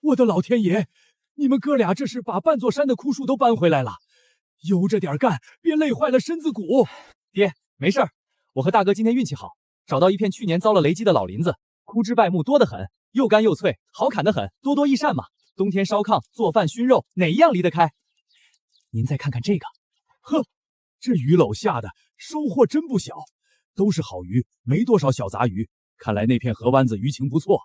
我的老天爷！你们哥俩这是把半座山的枯树都搬回来了，悠着点干，别累坏了身子骨。爹，没事儿，我和大哥今天运气好，找到一片去年遭了雷击的老林子，枯枝败木多得很，又干又脆，好砍得很，多多益善嘛。冬天烧炕、做饭、熏肉，哪一样离得开？您再看看这个，呵，这鱼篓下的收获真不小，都是好鱼，没多少小杂鱼。看来那片河湾子鱼情不错。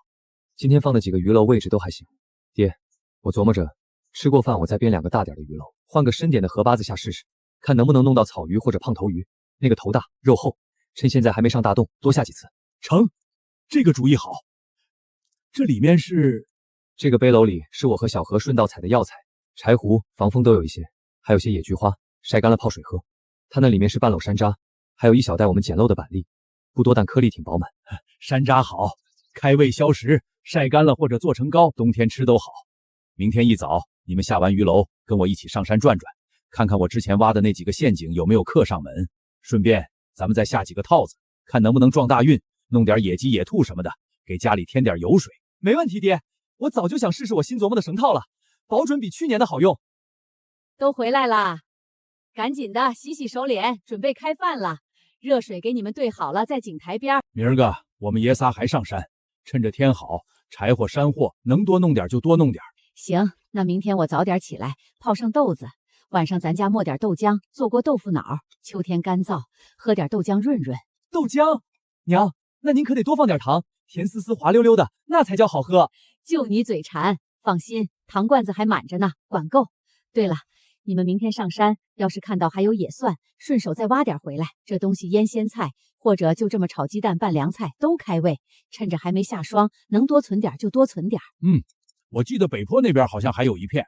今天放的几个鱼篓位置都还行。爹，我琢磨着，吃过饭我再编2个大点的鱼篓，换个深点的河巴子下试试，看能不能弄到草鱼或者胖头鱼。那个头大肉厚，趁现在还没上大洞，多下几次。成，这个主意好。这里面是？这个背篓里是我和小何顺道采的药材，柴胡、防风都有一些，还有些野菊花，晒干了泡水喝。它那里面是半篓山楂，还有一小袋我们捡漏的板栗，不多但颗粒挺饱满。山楂好，开胃消食，晒干了或者做成糕，冬天吃都好。明天一早你们下完鱼篓，跟我一起上山转转，看看我之前挖的那几个陷阱有没有刻上门，顺便咱们再下几个套子，看能不能撞大运，弄点野鸡野兔什么的，给家里添点油水。没问题，爹，我早就想试试我新琢磨的绳套了，保准比去年的好用。都回来啦，赶紧的洗洗手脸，准备开饭了。热水给你们兑好了，在井台边。明儿个我们爷仨还上山，趁着天好，柴火山货能多弄点就多弄点。行，那明天我早点起来，泡上豆子，晚上咱家磨点豆浆，做锅豆腐脑。秋天干燥，喝点豆浆润润。豆浆，娘，那您可得多放点糖，甜丝丝、滑溜溜的，那才叫好喝。就你嘴馋，放心，糖罐子还满着呢，管够。对了，你们明天上山，要是看到还有野蒜，顺手再挖点回来。这东西腌鲜菜，或者就这么炒鸡蛋拌凉菜，都开胃。趁着还没下霜，能多存点就多存点。我记得北坡那边好像还有一片。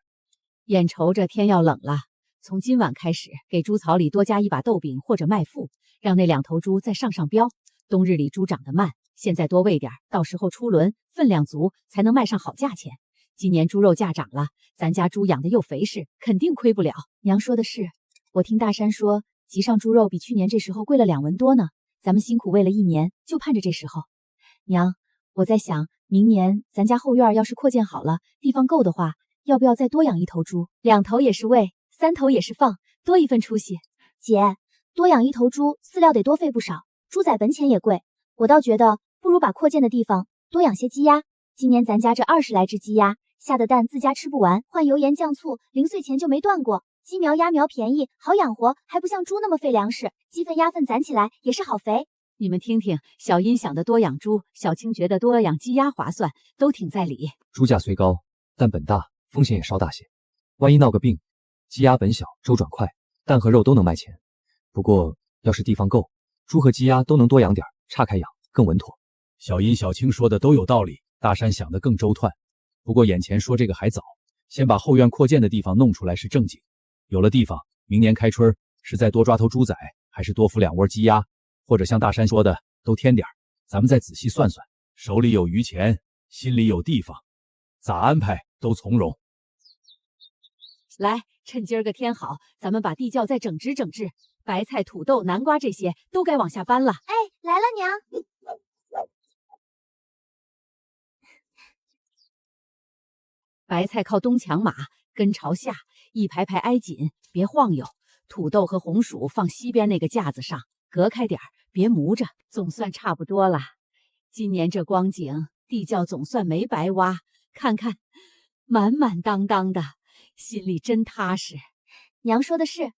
眼瞅着天要冷了，从今晚开始，给猪槽里多加一把豆饼或者麦麸，让那2头猪再上膘。冬日里猪长得慢，现在多喂点，到时候出轮分量足，才能卖上好价钱。今年猪肉价涨了，咱家猪养的又肥实，肯定亏不了。娘说的是，我听大山说，集上猪肉比去年这时候贵了2文多呢。咱们辛苦喂了1年，就盼着这时候。娘，我在想，明年咱家后院要是扩建好了，地方够的话，要不要再多养1头猪？2头也是喂，3头也是放，多一份出息。姐，多养1头猪，饲料得多费不少，猪仔本钱也贵。我倒觉得，不如把扩建的地方多养些鸡鸭。今年咱家这20来只鸡鸭，下的蛋自家吃不完，换油盐酱醋，零碎钱就没断过。鸡苗鸭苗便宜，好养活，还不像猪那么费粮食。鸡粪鸭粪攒起来也是好肥。你们听听，小音想的多养猪，小青觉得多养鸡鸭划算，都挺在理。猪价虽高，但本大，风险也稍大些。万一闹个病，鸡鸭本小，周转快，蛋和肉都能卖钱。不过要是地方够，猪和鸡鸭都能多养点，岔开养更稳妥。小音、小青说的都有道理，大山想得更周toàn。不过眼前说这个还早，先把后院扩建的地方弄出来是正经。有了地方，明年开春是再多抓头猪仔，还是多孵2窝鸡鸭，或者像大山说的都添点，咱们再仔细算算。手里有余钱，心里有地方，咋安排都从容。来，趁今儿个天好，咱们把地窖再整治整治，白菜、土豆、南瓜这些都该往下搬了。哎，来了娘。白菜靠东墙码，根朝下，一排排挨紧，别晃悠。土豆和红薯放西边那个架子上，隔开点儿，别muu着。总算差不多了。今年这光景，地窖总算没白挖，看看满满当当的，心里真踏实。娘说的是，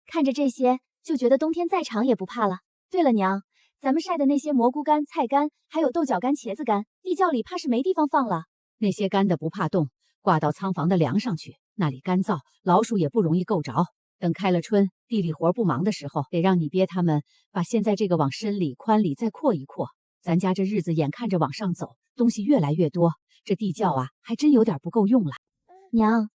看着这些就觉得冬天再长也不怕了。对了娘，咱们晒的那些蘑菇干、菜干，还有豆角干、茄子干，地窖里怕是没地方放了。那些干的不怕冻，挂到仓房的梁上去，那里干燥，老鼠也不容易够着。等开了春，地里活不忙的时候，得让你爹他们把现在这个往深里、宽里再扩一扩。咱家这日子眼看着往上走，东西越来越多，这地窖啊，还真有点不够用了。娘，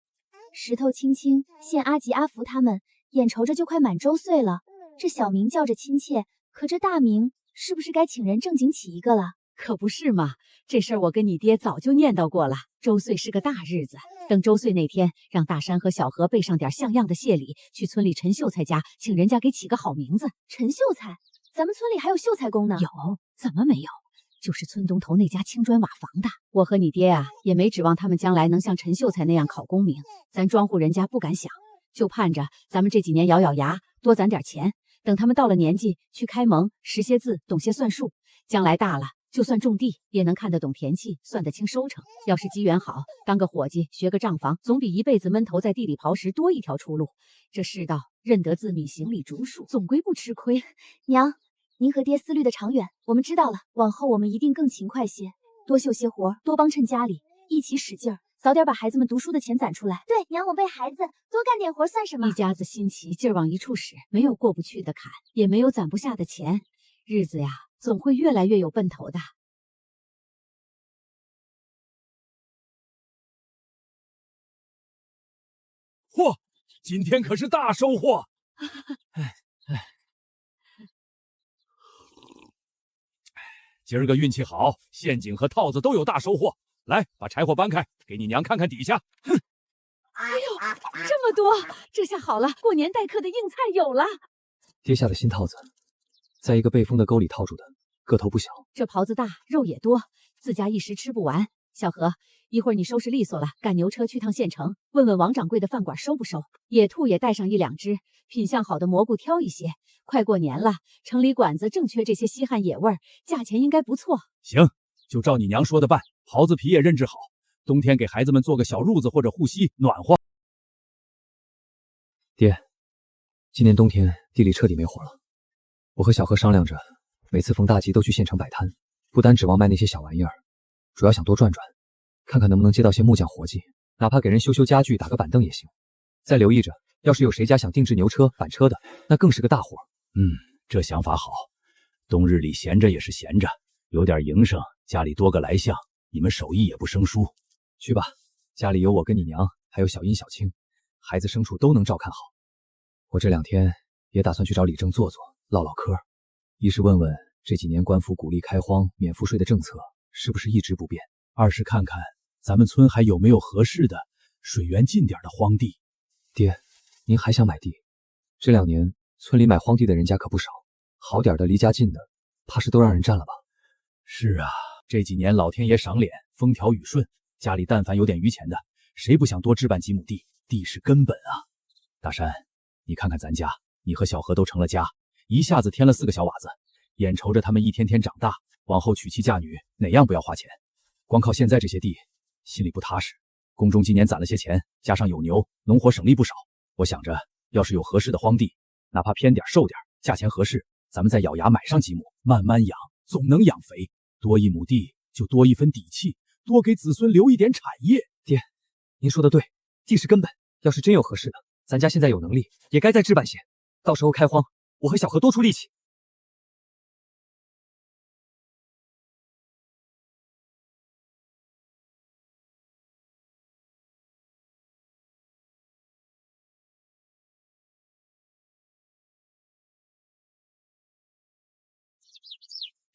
石头青青、县阿吉、阿福他们眼瞅着就快满周岁了，这小名叫着亲切，可这大名是不是该请人正经起一个了？可不是嘛，这事儿我跟你爹早就念叨过了。周岁是个大日子，等周岁那天，让大山和小何备上点像样的谢礼，去村里陈秀才家，请人家给起个好名字。陈秀才，咱们村里还有秀才公呢。有，怎么没有？就是村东头那家青砖瓦房的。我和你爹啊，也没指望他们将来能像陈秀才那样考功名，咱庄户人家不敢想，就盼着咱们这几年咬咬牙，多攒点钱，等他们到了年纪，去开蒙，识些字，懂些算术，将来大了，就算种地也能看得懂田契，算得清收成。要是机缘好，当个伙计，学个账房，总比一辈子闷头在地里刨食多一条出路。这世道，认得字米，行礼竹数，总归不吃亏。娘，您和爹思虑的长远，我们知道了。往后我们一定更勤快些，多绣些活，多帮衬家里，一起使劲儿，早点把孩子们读书的钱攒出来。对，娘，我为孩子多干点活算什么？一家子心齐，劲儿往一处使，没有过不去的坎，也没有攒不下的钱，日子呀，总会越来越有奔头的。嚯，今天可是大收获！今儿个运气好，陷阱和套子都有大收获。来，把柴火搬开，给你娘看看底下。哼！哎呦，这么多，这下好了，过年待客的硬菜有了。爹下的新套子，在一个被封的沟里套住的，个头不小。这袍子大，肉也多，自家一时吃不完。小何，一会儿你收拾利索了，赶牛车去趟县城，问问王掌柜的饭馆收不收。野兔也带上1、2只，品相好的蘑菇挑一些。快过年了，城里馆子正缺这些稀罕野味儿，价钱应该不错。行，就照你娘说的办。袍子皮也认制好，冬天给孩子们做个小褥子或者护膝，暖和。爹，今年冬天地里彻底没活了。我和小何商量着，每次逢大集都去县城摆摊，不单指望卖那些小玩意儿，主要想多转转，看看能不能接到些木匠活计，哪怕给人修修家具、打个板凳也行。再留意着，要是有谁家想定制牛车、板车的，那更是个大活。这想法好。冬日里闲着也是闲着，有点营生，家里多个来相，你们手艺也不生疏。去吧，家里有我跟你娘，还有小英、小青，孩子牲畜都能照看好。我这2天也打算去找李正坐坐，唠唠嗑，一是问问这几年官府鼓励开荒、免赋税的政策是不是一直不变，二是看看咱们村还有没有合适的、水源近点的荒地。爹，您还想买地？这2年村里买荒地的人家可不少，好点的离家近的，怕是都让人占了吧？是啊，这几年老天爷赏脸，风调雨顺，家里但凡有点余钱的，谁不想多置办几亩地？地是根本啊！大山，你看看咱家，你和小何都成了家，一下子添了4个小娃子，眼瞅着他们一天天长大，往后娶妻嫁女，哪样不要花钱？光靠现在这些地，心里不踏实。宫中今年攒了些钱，加上有牛，农活省力不少。我想着，要是有合适的荒地，哪怕偏点瘦点，价钱合适，咱们再咬牙买上几亩，慢慢养，总能养肥。多1亩地就多一分底气，多给子孙留一点产业。爹，您说的对，地是根本。要是真有合适的，咱家现在有能力，也该再置办些。到时候开荒，我和小何多出力气。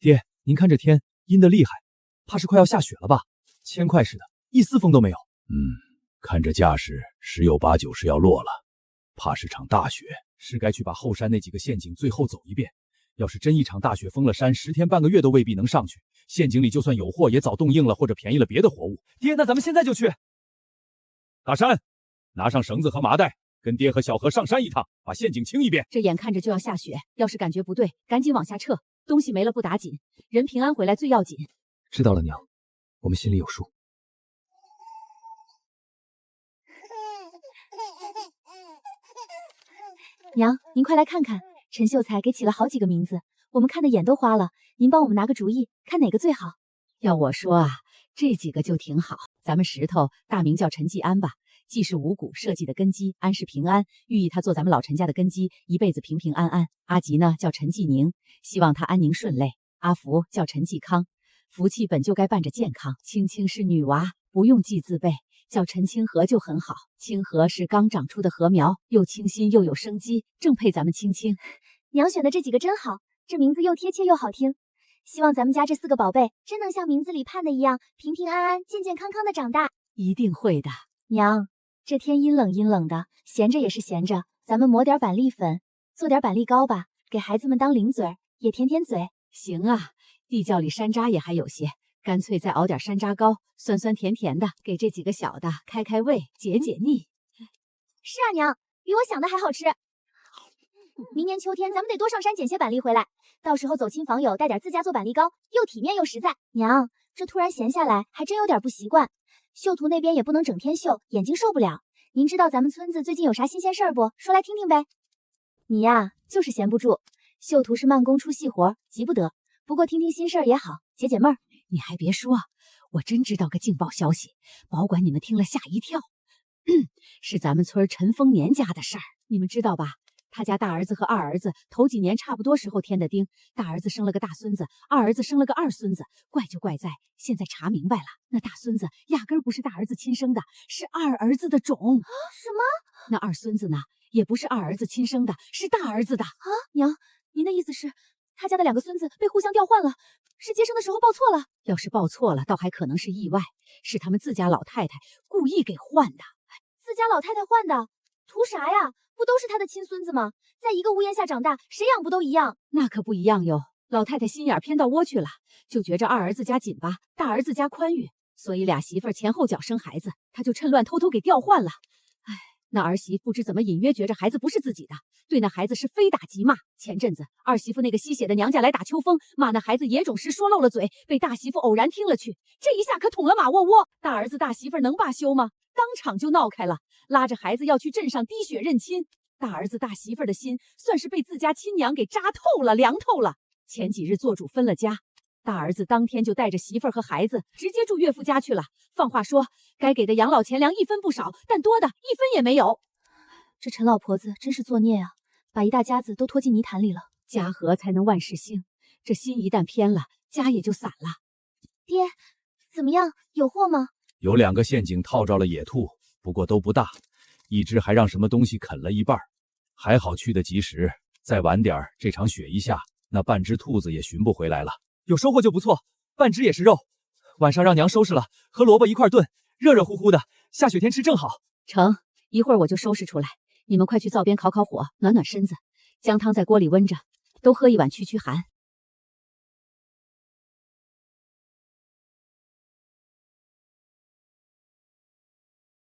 爹，您看这天阴得厉害，怕是快要下雪了吧？铅块似的，一丝风都没有。看这架势，10有8九是要落了，怕是场大雪，是该去把后山那几个陷阱最后走一遍。要是真一场大雪封了山，10天半个月都未必能上去，陷阱里就算有货，也早冻硬了或者便宜了别的活物。爹，那咱们现在就去。大山，拿上绳子和麻袋，跟爹和小何上山一趟，把陷阱清一遍。这眼看着就要下雪，要是感觉不对，赶紧往下撤。东西没了不打紧，人平安回来最要紧。知道了，娘，我们心里有数。娘，您快来看看，陈秀才给起了好几个名字，我们看的眼都花了。您帮我们拿个主意，看哪个最好？要我说啊，这几个就挺好。咱们石头大名叫陈继安吧，既是五谷设计的根基，安是平安，寓意他做咱们老陈家的根基，一辈子平平安安。阿吉呢叫陈继宁，希望他安宁顺累。阿福叫陈继康，福气本就该伴着健康。青青是女娃，不用记字辈，叫陈清河就很好。清河是刚长出的禾苗，又清新又有生机，正配咱们青青。娘选的这几个真好，这名字又贴切又好听。希望咱们家这4个宝贝真能像名字里盼的一样，平平安安、健健康康的长大。一定会的。娘，这天阴冷阴冷的，闲着也是闲着，咱们磨点板栗粉，做点板栗糕吧，给孩子们当零嘴儿，也甜甜嘴。行啊，地窖里山楂也还有些，干脆再熬点山楂糕，酸酸甜甜的，给这几个小的开开胃，解解腻。是啊，娘，比我想的还好吃。明年秋天咱们得多上山捡些板栗回来，到时候走亲访友，带点自家做板栗糕，又体面又实在。娘，这突然闲下来，还真有点不习惯。秀图那边也不能整天秀，眼睛受不了。您知道咱们村子最近有啥新鲜事儿不？说来听听呗。你呀，就是闲不住。秀图是慢工出细活，急不得。不过听听新事儿也好，解解闷儿。你还别说，我真知道个劲爆消息，保管你们听了吓一跳。是咱们村陈丰年家的事儿，你们知道吧？他家大儿子和二儿子头几年差不多时候添的丁，大儿子生了个大孙子，二儿子生了个二孙子。怪就怪在现在查明白了，那大孙子压根儿不是大儿子亲生的，是二儿子的种。什么？那二孙子呢，也不是二儿子亲生的，是大儿子的。娘，您的意思是，他家的2个孙子被互相调换了，是接生的时候报错了？要是报错了，倒还可能是意外，是他们自家老太太故意给换的。自家老太太换的，图啥呀？不都是他的亲孙子吗？在一个屋檐下长大，谁养不都一样？那可不一样哟。老太太心眼偏到窝去了，就觉着二儿子家紧巴，大儿子家宽裕，所以俩媳妇儿前后脚生孩子，她就趁乱偷偷给调换了。哎，那儿媳不知怎么隐约觉着孩子不是自己的，对那孩子是非打即骂。前阵子二媳妇那个吸血的娘家来打秋风，骂那孩子野种时说漏了嘴，被大媳妇偶然听了去，这一下可捅了马窝窝。大儿子大媳妇能罢休吗？当场就闹开了，拉着孩子要去镇上滴血认亲。大儿子大媳妇的心算是被自家亲娘给扎透了，凉透了。前几日做主分了家，大儿子当天就带着媳妇儿和孩子直接住岳父家去了。放话说，该给的养老钱粮1分不少，但多的1分也没有。这陈老婆子真是作孽啊，把一大家子都拖进泥潭里了。家和才能万事兴，这心一旦偏了，家也就散了。爹，怎么样？有货吗？有2个陷阱套着了野兔，不过都不大，一只还让什么东西啃了一半，还好去得及时。再晚点这场雪一下，那半只兔子也寻不回来了。有收获就不错，半只也是肉。晚上让娘收拾了，和萝卜一块炖，热热乎乎的，下雪天吃正好。成，一会儿我就收拾出来，你们快去灶边烤烤火，暖暖身子。姜汤在锅里温着，都喝一碗驱驱寒。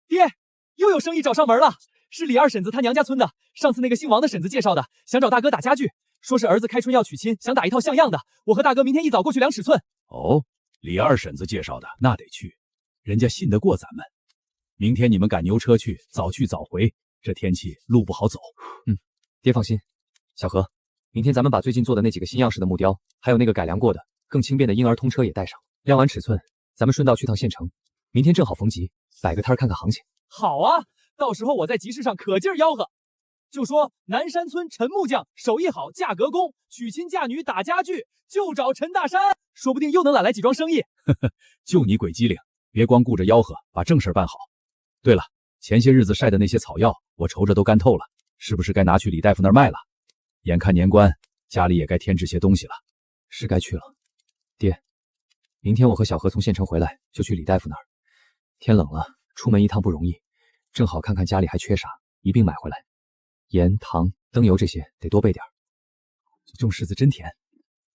爹，又有生意找上门了，是李二婶子她娘家村的。上次那个姓王的婶子介绍的，想找大哥打家具，说是儿子开春要娶亲，想打一套像样的。我和大哥明天一早过去量尺寸。哦，李二婶子介绍的，那得去，人家信得过咱们。明天你们赶牛车去，早去早回，这天气路不好走。爹放心。小何，明天咱们把最近做的那几个新样式的木雕，还有那个改良过的更轻便的婴儿通车也带上。量完尺寸，咱们顺道去趟县城。明天正好逢集，摆个摊看看行情。好啊，到时候我在集市上可劲儿吆喝，就说南山村陈木匠手艺好，价格工，娶亲嫁女打家具，就找陈大山，说不定又能揽来几桩生意。就你鬼机灵，别光顾着吆喝，把正事办好。对了，前些日子晒的那些草药，我瞅着都干透了，是不是该拿去李大夫那儿卖了？眼看年关，家里也该添置些东西了。是该去了。爹，明天我和小何从县城回来，就去李大夫那儿。天冷了，出门一趟不容易，正好看看家里还缺啥，一并买回来。盐、糖、灯油这些得多备点儿。种柿子真甜。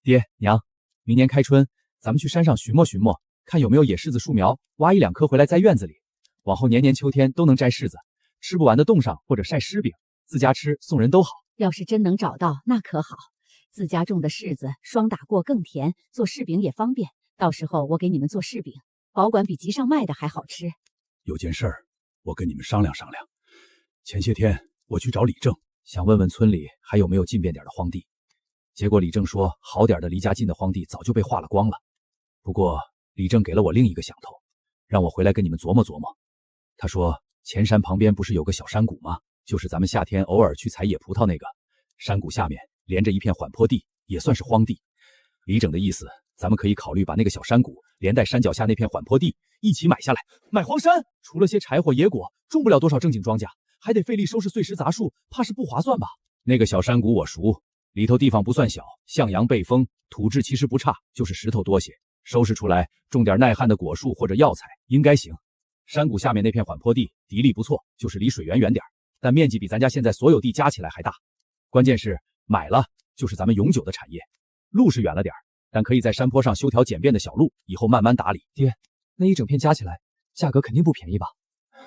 爹娘，明年开春，咱们去山上寻摸寻摸，看有没有野柿子树苗，挖1、2颗回来栽院子里。往后年年秋天都能摘柿子，吃不完的冻上或者晒湿饼，自家吃送人都好。要是真能找到，那可好，自家种的柿子霜打过更甜，做柿饼也方便。到时候我给你们做柿饼，保管比集上卖的还好吃。有件事儿，我跟你们商量商量。前些天我去找李正，想问问村里还有没有近便点的荒地。结果李正说，好点的离家近的荒地早就被划了光了。不过李正给了我另一个响头，让我回来跟你们琢磨琢磨。他说，前山旁边不是有个小山谷吗？就是咱们夏天偶尔去采野葡萄那个。山谷下面连着一片缓坡地，也算是荒地。李整的意思，咱们可以考虑把那个小山谷连带山脚下那片缓坡地一起买下来。买荒山，除了些柴火野果，种不了多少正经庄稼，还得费力收拾碎石杂树，怕是不划算吧？那个小山谷我熟，里头地方不算小，向阳背风，土质其实不差，就是石头多些。收拾出来，种点耐旱的果树或者药材，应该行。山谷下面那片缓坡地地力不错，就是离水源远点，但面积比咱家现在所有地加起来还大。关键是买了就是咱们永久的产业。路是远了点，但可以在山坡上修条简便的小路，以后慢慢打理。爹，那一整片加起来价格肯定不便宜吧？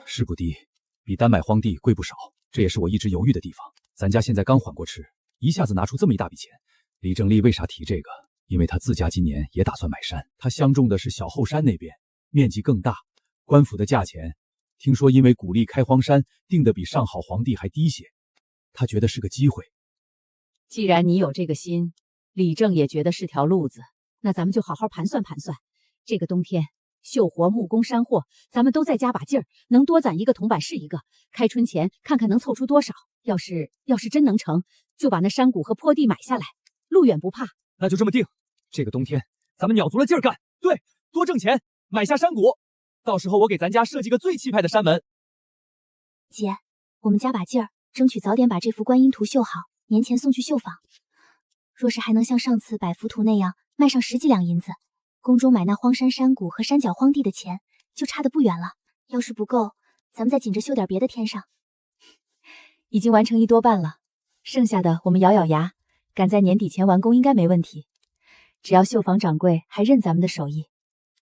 是不低，比单买荒地贵不少。这也是我一直犹豫的地方。咱家现在刚缓过吃，一下子拿出这么一大笔钱。李正丽为啥提这个？因为他自家今年也打算买山，他相中的是小后山那边，面积更大。官府的价钱，听说因为鼓励开荒山，定的比上好皇帝还低些。他觉得是个机会。既然你有这个心，李正也觉得是条路子，那咱们就好好盘算盘算。这个冬天，绣活、木工、山货，咱们都再加把劲儿，能多攒一个铜板是一个。开春前看看能凑出多少。要是真能成，就把那山谷和坡地买下来，路远不怕。那就这么定。这个冬天，咱们鸟足了劲儿干。对，多挣钱，买下山谷。到时候我给咱家设计个最气派的山门。姐，我们加把劲儿，争取早点把这幅观音图绣好，年前送去绣坊。若是还能像上次百幅图那样卖上10几两银子，宫中买那荒山山谷和山脚荒地的钱就差得不远了。要是不够，咱们再紧着绣点别的添上。已经完成1多半了，剩下的我们咬咬牙，赶在年底前完工应该没问题。只要绣坊掌柜还认咱们的手艺，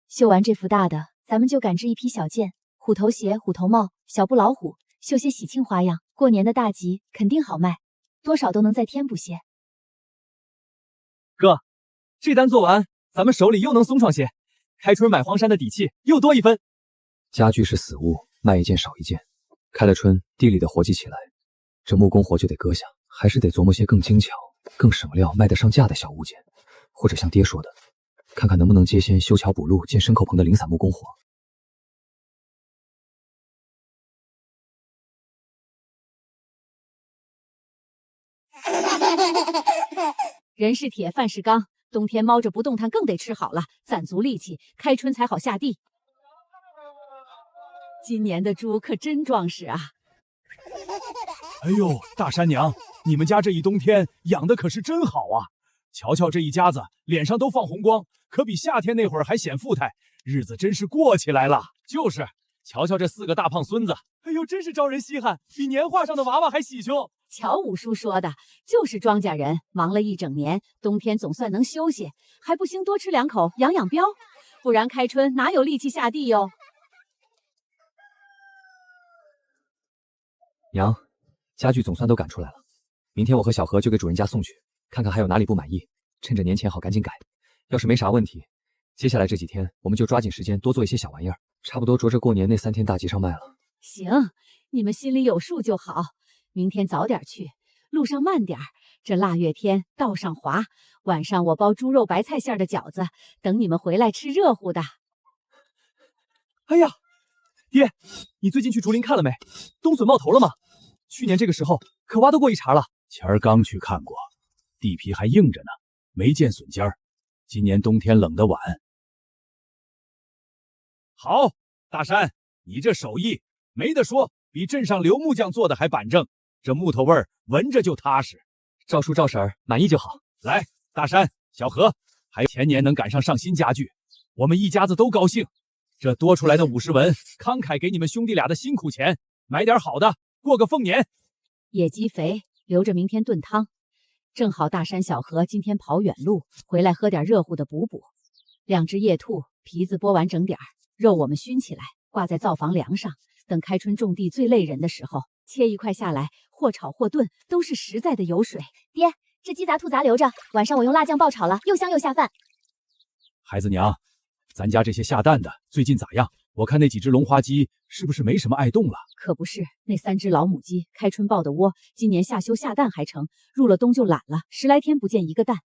绣完这幅大的，咱们就赶制一批小件，虎头鞋、虎头帽、小布老虎，绣些喜庆花样，过年的大集肯定好卖，多少都能再添补些。哥，这单做完，咱们手里又能松创些，开春买荒山的底气又多一分。家具是死物，卖一件少一件。开了春，地里的活计起来，这木工活就得搁下，还是得琢磨些更精巧、更省料、卖得上价的小物件，或者像爹说的，看看能不能接些修桥补路、建牲口棚的零散木工活。人是铁，饭是钢，冬天猫着不动弹更得吃好了，攒足力气，开春才好下地。今年的猪可真壮实啊！哎呦，大山娘，你们家这一冬天养的可是真好啊！瞧瞧这一家子脸上都放红光，可比夏天那会儿还显富态，日子真是过起来了。就是，瞧瞧这4个大胖孙子，哎呦，真是招人稀罕，比年画上的娃娃还喜庆。瞧五叔说的，就是庄稼人忙了一整年，冬天总算能休息，还不兴多吃2口养养膘，不然开春哪有力气下地哟？娘，家具总算都赶出来了，明天我和小何就给主人家送去，看看还有哪里不满意，趁着年前好赶紧改。要是没啥问题，接下来这几天我们就抓紧时间多做一些小玩意儿，差不多着着过年那3天大集上卖了。行，你们心里有数就好。明天早点去，路上慢点儿。这腊月天道上滑，晚上我包猪肉白菜馅的饺子，等你们回来吃热乎的。哎呀，爹，你最近去竹林看了没？冬笋冒头了吗？去年这个时候可挖得过1茬了。前儿刚去看过，地皮还硬着呢，没见笋尖儿。今年冬天冷得晚。好，大山，你这手艺没得说，比镇上刘木匠做的还板正。这木头味儿闻着就踏实。赵叔赵婶儿满意就好。来，大山、小何，还有前年能赶上上新家具，我们一家子都高兴。这多出来的50文，慷慨给你们兄弟俩的辛苦钱，买点好的，过个凤年。野鸡肥留着明天炖汤，正好大山、小何今天跑远路回来，喝点热乎的补补。2只夜兔皮子剥完整点儿，肉我们熏起来，挂在灶房梁上。等开春种地最累人的时候，切一块下来，或炒或炖，都是实在的油水。爹，这鸡杂兔杂留着，晚上我用辣酱爆炒了，又香又下饭。孩子娘，咱家这些下蛋的最近咋样？我看那几只龙花鸡是不是没什么爱动了？可不是，那3只老母鸡开春抱的窝，今年夏休下蛋还成，入了冬就懒了，10来天不见一个蛋。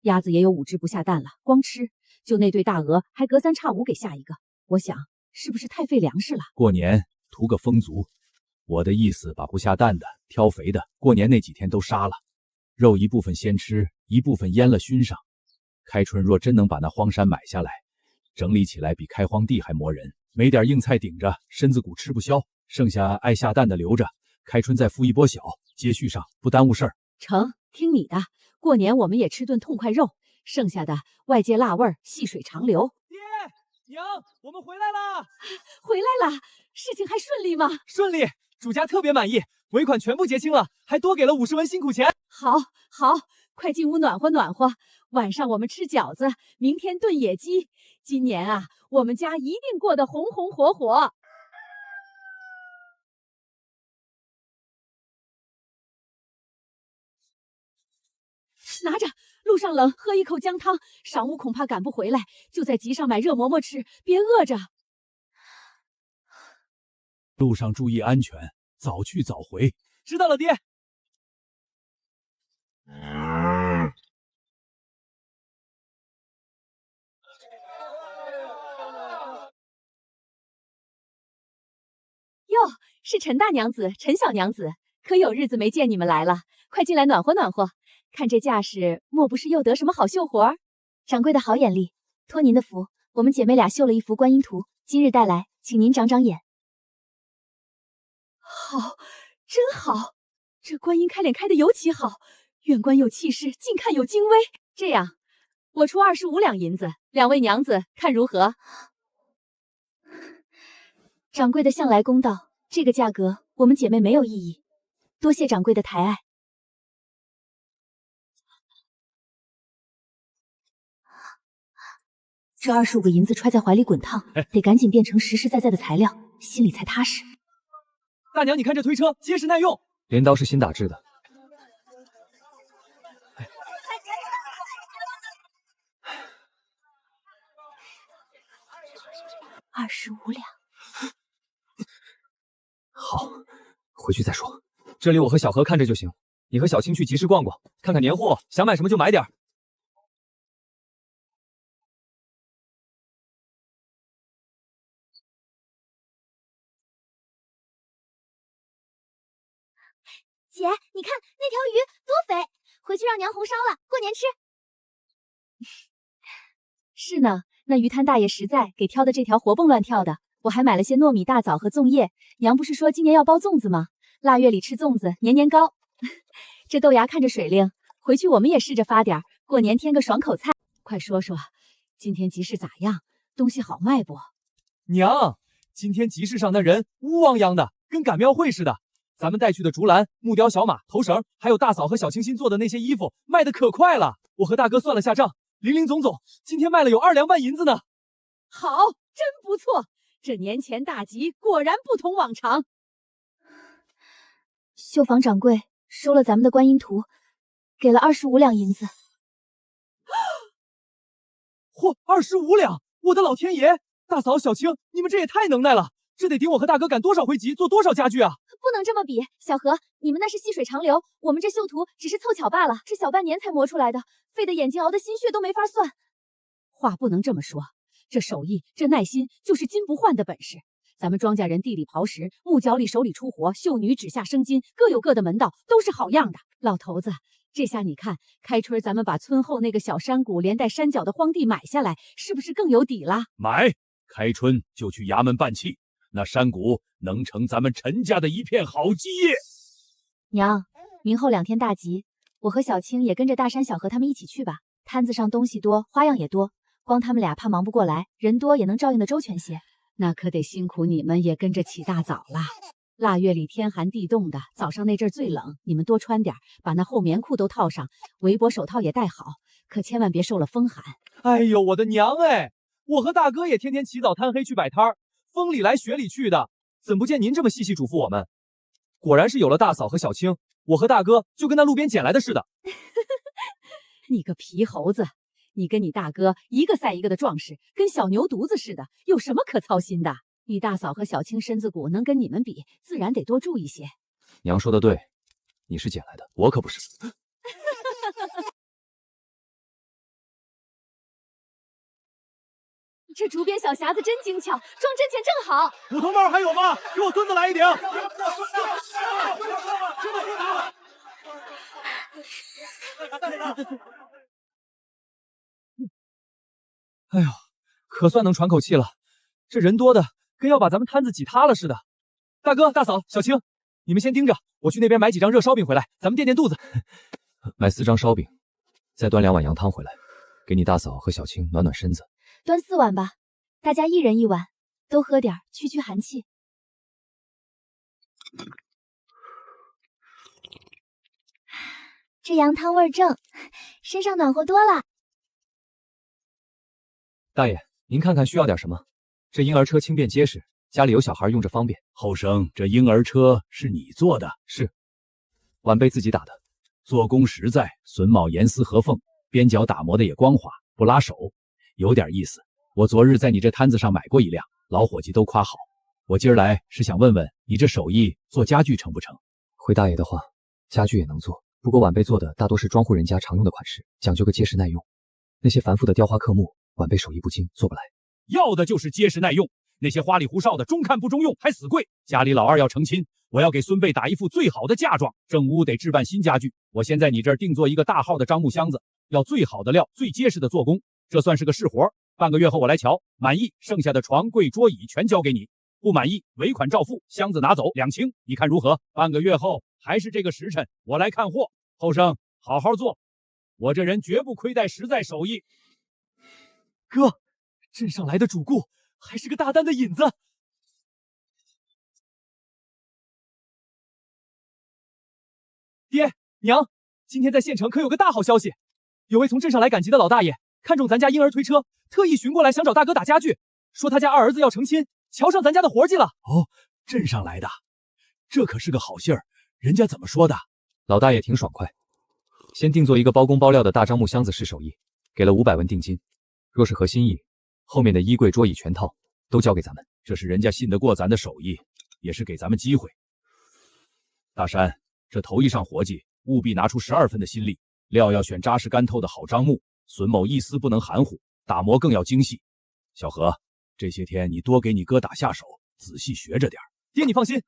鸭子也有5只不下蛋了，光吃。就那对大鹅还隔3差5给下一个，我想是不是太费粮食了？过年图个风足。我的意思，把不下蛋的、挑肥的，过年那几天都杀了，肉一部分先吃，一部分腌了熏上。开春若真能把那荒山买下来，整理起来比开荒地还磨人。没点硬菜顶着，身子骨吃不消，剩下爱下蛋的留着，开春再孵一波小，接续上，不耽误事儿。成，听你的。过年我们也吃顿痛快肉，剩下的外界辣味儿细水长流。爹，娘，我们回来啦！回来了，事情还顺利吗？顺利，主家特别满意，尾款全部结清了，还多给了50文辛苦钱。好，好，快进屋暖和暖和。晚上我们吃饺子，明天炖野鸡。今年啊，我们家一定过得红红火火。拿着，路上冷，喝一口姜汤。晌午恐怕赶不回来，就在集上买热馍馍吃，别饿着。路上注意安全，早去早回。知道了，爹。哟，是陈大娘子、陈小娘子，可有日子没见你们来了，快进来暖和暖和。看这架势，莫不是又得什么好绣活？掌柜的好眼力，托您的福，我们姐妹俩绣了一幅观音图，今日带来，请您长长眼。好，真好，这观音开脸开得尤其好，远观有气势，近看有精威。这样，我出25两银子，两位娘子看如何？掌柜的向来公道，这个价格我们姐妹没有异议，多谢掌柜的抬爱。这25个银子揣在怀里滚烫，得赶紧变成实实在在的材料，心里才踏实。大娘，你看这推车结实耐用，镰刀是新打制的。25两。好，回去再说。这里我和小何看着就行，你和小青去集市逛逛，看看年货，想买什么就买点。姐，你看那条鱼多肥，回去让娘红烧了，过年吃。是呢，那鱼摊大爷实在给挑的这条活蹦乱跳的。我还买了些糯米、大枣和粽叶。娘不是说今年要包粽子吗？腊月里吃粽子，年年高。这豆芽看着水灵，回去我们也试着发点，过年添个爽口菜。快说说，今天集市咋样？东西好卖不？娘，今天集市上那人乌泱泱的，跟赶庙会似的。咱们带去的竹篮、木雕小马、头绳，还有大嫂和小清新做的那些衣服，卖的可快了。我和大哥算了下账，零总，今天卖了有2两半银子呢。好，真不错。这年前大集果然不同往常。绣坊掌柜收了咱们的观音图，给了25两银子。嚯，25两！我的老天爷！大嫂、小青，你们这也太能耐了！这得顶我和大哥赶多少回集，做多少家具啊！不能这么比，小何，你们那是细水长流，我们这绣图只是凑巧罢了。这小半年才磨出来的，费得眼睛熬的心血都没法算。话不能这么说，这手艺，这耐心，就是金不换的本事。咱们庄稼人地里刨食，木脚里手里出活，绣女指下生金，各有各的门道，都是好样的。老头子，这下你看，开春咱们把村后那个小山谷连带山脚的荒地买下来，是不是更有底了？买，开春就去衙门办契。那山谷能成咱们陈家的一片好基业。娘，明后2天大集，我和小青也跟着大山小何他们一起去吧。摊子上东西多，花样也多，光他们俩怕忙不过来，人多也能照应的周全些。那可得辛苦你们也跟着起大早了。腊月里天寒地冻的，早上那阵最冷，你们多穿点，把那厚棉裤都套上，围脖手套也戴好，可千万别受了风寒。哎呦，我的娘哎！我和大哥也天天起早贪黑去摆摊儿。风里来雪里去的，怎不见您这么细细嘱咐我们？果然是有了大嫂和小青，我和大哥就跟那路边捡来的似的。你个皮猴子，你跟你大哥一个赛一个的壮实，跟小牛犊子似的，有什么可操心的？你大嫂和小青身子骨能跟你们比，自然得多注意些。娘说的对，你是捡来的，我可不是。这竹编小匣子真精巧，装针钱正好。五头帽还有吗？给我孙子来一顶。哎呦，可算能喘口气了。这人多的跟要把咱们摊子挤塌了似的。大哥、大嫂、小青，你们先盯着，我去那边买几张热烧饼回来，咱们垫垫肚子。买4张烧饼，再端2碗羊汤回来，给你大嫂和小青暖暖身子。端4碗吧，大家一人一碗，都喝点儿，驱驱寒气。这羊汤味儿正，身上暖和多了。大爷，您看看需要点什么？这婴儿车轻便结实，家里有小孩用着方便。后生，这婴儿车是你做的？是，晚辈自己打的，做工实在，榫卯严丝合缝，边角打磨的也光滑，不拉手，有点意思。我昨日在你这摊子上买过一辆，老伙计都夸好。我今儿来是想问问你这手艺做家具成不成？回大爷的话，家具也能做，不过晚辈做的大多是庄户人家常用的款式，讲究个结实耐用。那些繁复的雕花刻木，晚辈手艺不精，做不来。要的就是结实耐用，那些花里胡哨的中看不中用，还死贵。家里老二要成亲，我要给孙辈打一副最好的嫁妆，正屋得置办新家具。我先在你这儿定做一个大号的樟木箱子，要最好的料，最结实的做工，这算是个试活。半个月后我来瞧，满意，剩下的床柜桌椅全交给你；不满意，尾款照付，箱子拿走2清，你看如何？半个月后还是这个时辰，我来看货。后生，好好做，我这人绝不亏待实在手艺。哥，镇上来的主顾还是个大单的引子。爹娘，今天在县城可有个大好消息，有位从镇上来赶集的老大爷看中咱家婴儿推车，特意寻过来想找大哥打家具，说他家二儿子要成亲，瞧上咱家的活计了。哦，镇上来的，这可是个好信儿。人家怎么说的？老大爷挺爽快，先定做一个包工包料的大樟木箱子试手艺，给了500文定金。若是合心意，后面的衣柜桌椅全套都交给咱们。这是人家信得过咱的手艺，也是给咱们机会。大山，这头一上活计，务必拿出12分的心力，料要选扎实干透的好樟木，榫卯一丝不能含糊，打磨更要精细。小何，这些天你多给你哥打下手，仔细学着点。爹，你放心，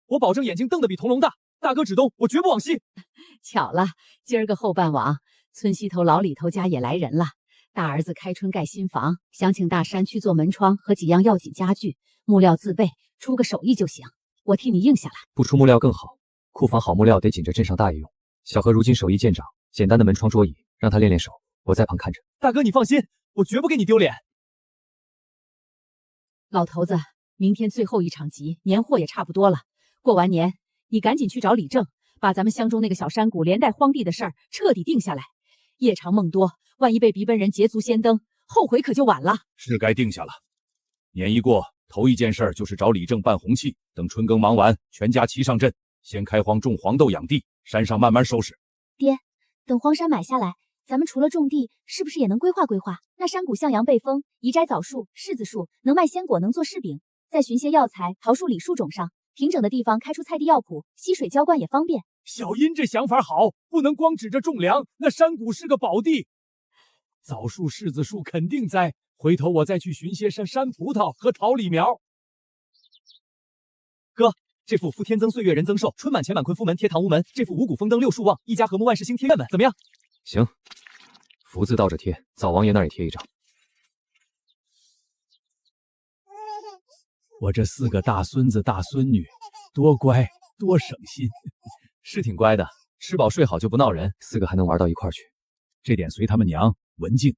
我保证眼睛瞪得比铜龙大。大哥指东，我绝不往西。巧了，今儿个后半晚，村西头老李头家也来人了。大儿子开春盖新房，想请大山去做门窗和几样要紧家具，木料自备，出个手艺就行，我替你应下来。不出木料更好，库房好木料得紧着镇上大爷用。小何如今手艺见长，简单的门窗桌椅让他练练手，我在旁看着。大哥你放心，我绝不给你丢脸。老头子，明天最后一场集，年货也差不多了，过完年你赶紧去找李正，把咱们乡中那个小山谷连带荒地的事儿彻底定下来。夜长梦多，万一被鼻奔人捷足先登，后悔可就晚了。是该定下了。年一过，头一件事就是找李正办红气，等春耕忙完，全家齐上阵，先开荒种黄豆养地，山上慢慢收拾。爹，等荒山买下来，咱们除了种地，是不是也能规划规划？那山谷向阳背风，移栽枣树、柿子树，能卖鲜果，能做柿饼。再寻些药材，桃树、李树种上，平整的地方开出菜地药圃，溪水浇灌也方便。小殷这想法好，不能光指着种粮，那山谷是个宝地，枣树、柿子树肯定栽。回头我再去寻些山葡萄和桃李苗。哥，这副夫天增岁月人增寿，春满钱满坤夫门贴堂屋门，这副五谷丰登六树旺，一家和睦万事兴贴院门，怎么样？行，福字倒着贴，灶王爷那儿也贴一张。我这4个大孙子大孙女，多乖多省心。是挺乖的，吃饱睡好就不闹人，4个还能玩到一块儿去。这点随他们娘，文静，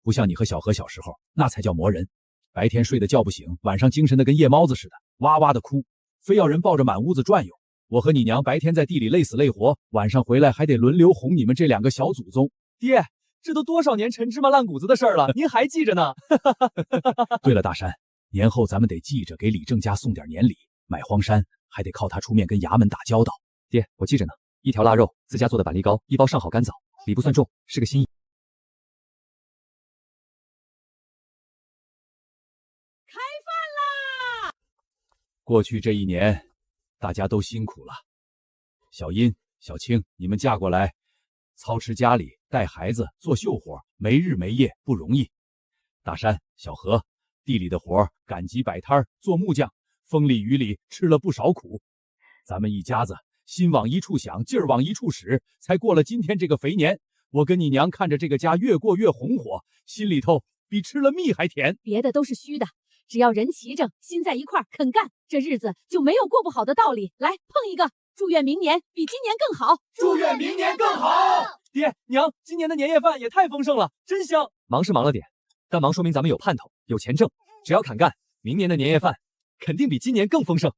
不像你和小何小时候，那才叫磨人。白天睡得觉不醒，晚上精神的跟夜猫子似的，哇哇的哭，非要人抱着满屋子转悠。我和你娘白天在地里累死累活，晚上回来还得轮流哄你们这2个小祖宗。爹，这都多少年陈芝麻烂谷子的事儿了，您还记着呢？对了，大山，年后咱们得记着给李正家送点年礼，买荒山还得靠他出面跟衙门打交道。爹，我记着呢。1条腊肉，自家做的板栗糕，1包上好干枣，礼不算重，是个心意。开饭啦！过去这1年，大家都辛苦了。小殷、小青，你们嫁过来，操持家里，带孩子，做绣活，没日没夜，不容易。大山、小何，地里的活，赶集摆摊，做木匠，风里雨里吃了不少苦。咱们一家子心往一处想，劲儿往一处使，才过了今天这个肥年。我跟你娘看着这个家越过越红火，心里头比吃了蜜还甜。别的都是虚的，只要人齐整，心在一块儿，肯干，这日子就没有过不好的道理。来，碰一个，祝愿明年比今年更好。祝愿明年更好。爹娘，今年的年夜饭也太丰盛了，真香。忙是忙了点，但忙说明咱们有盼头，有钱挣。只要肯干，明年的年夜饭肯定比今年更丰盛。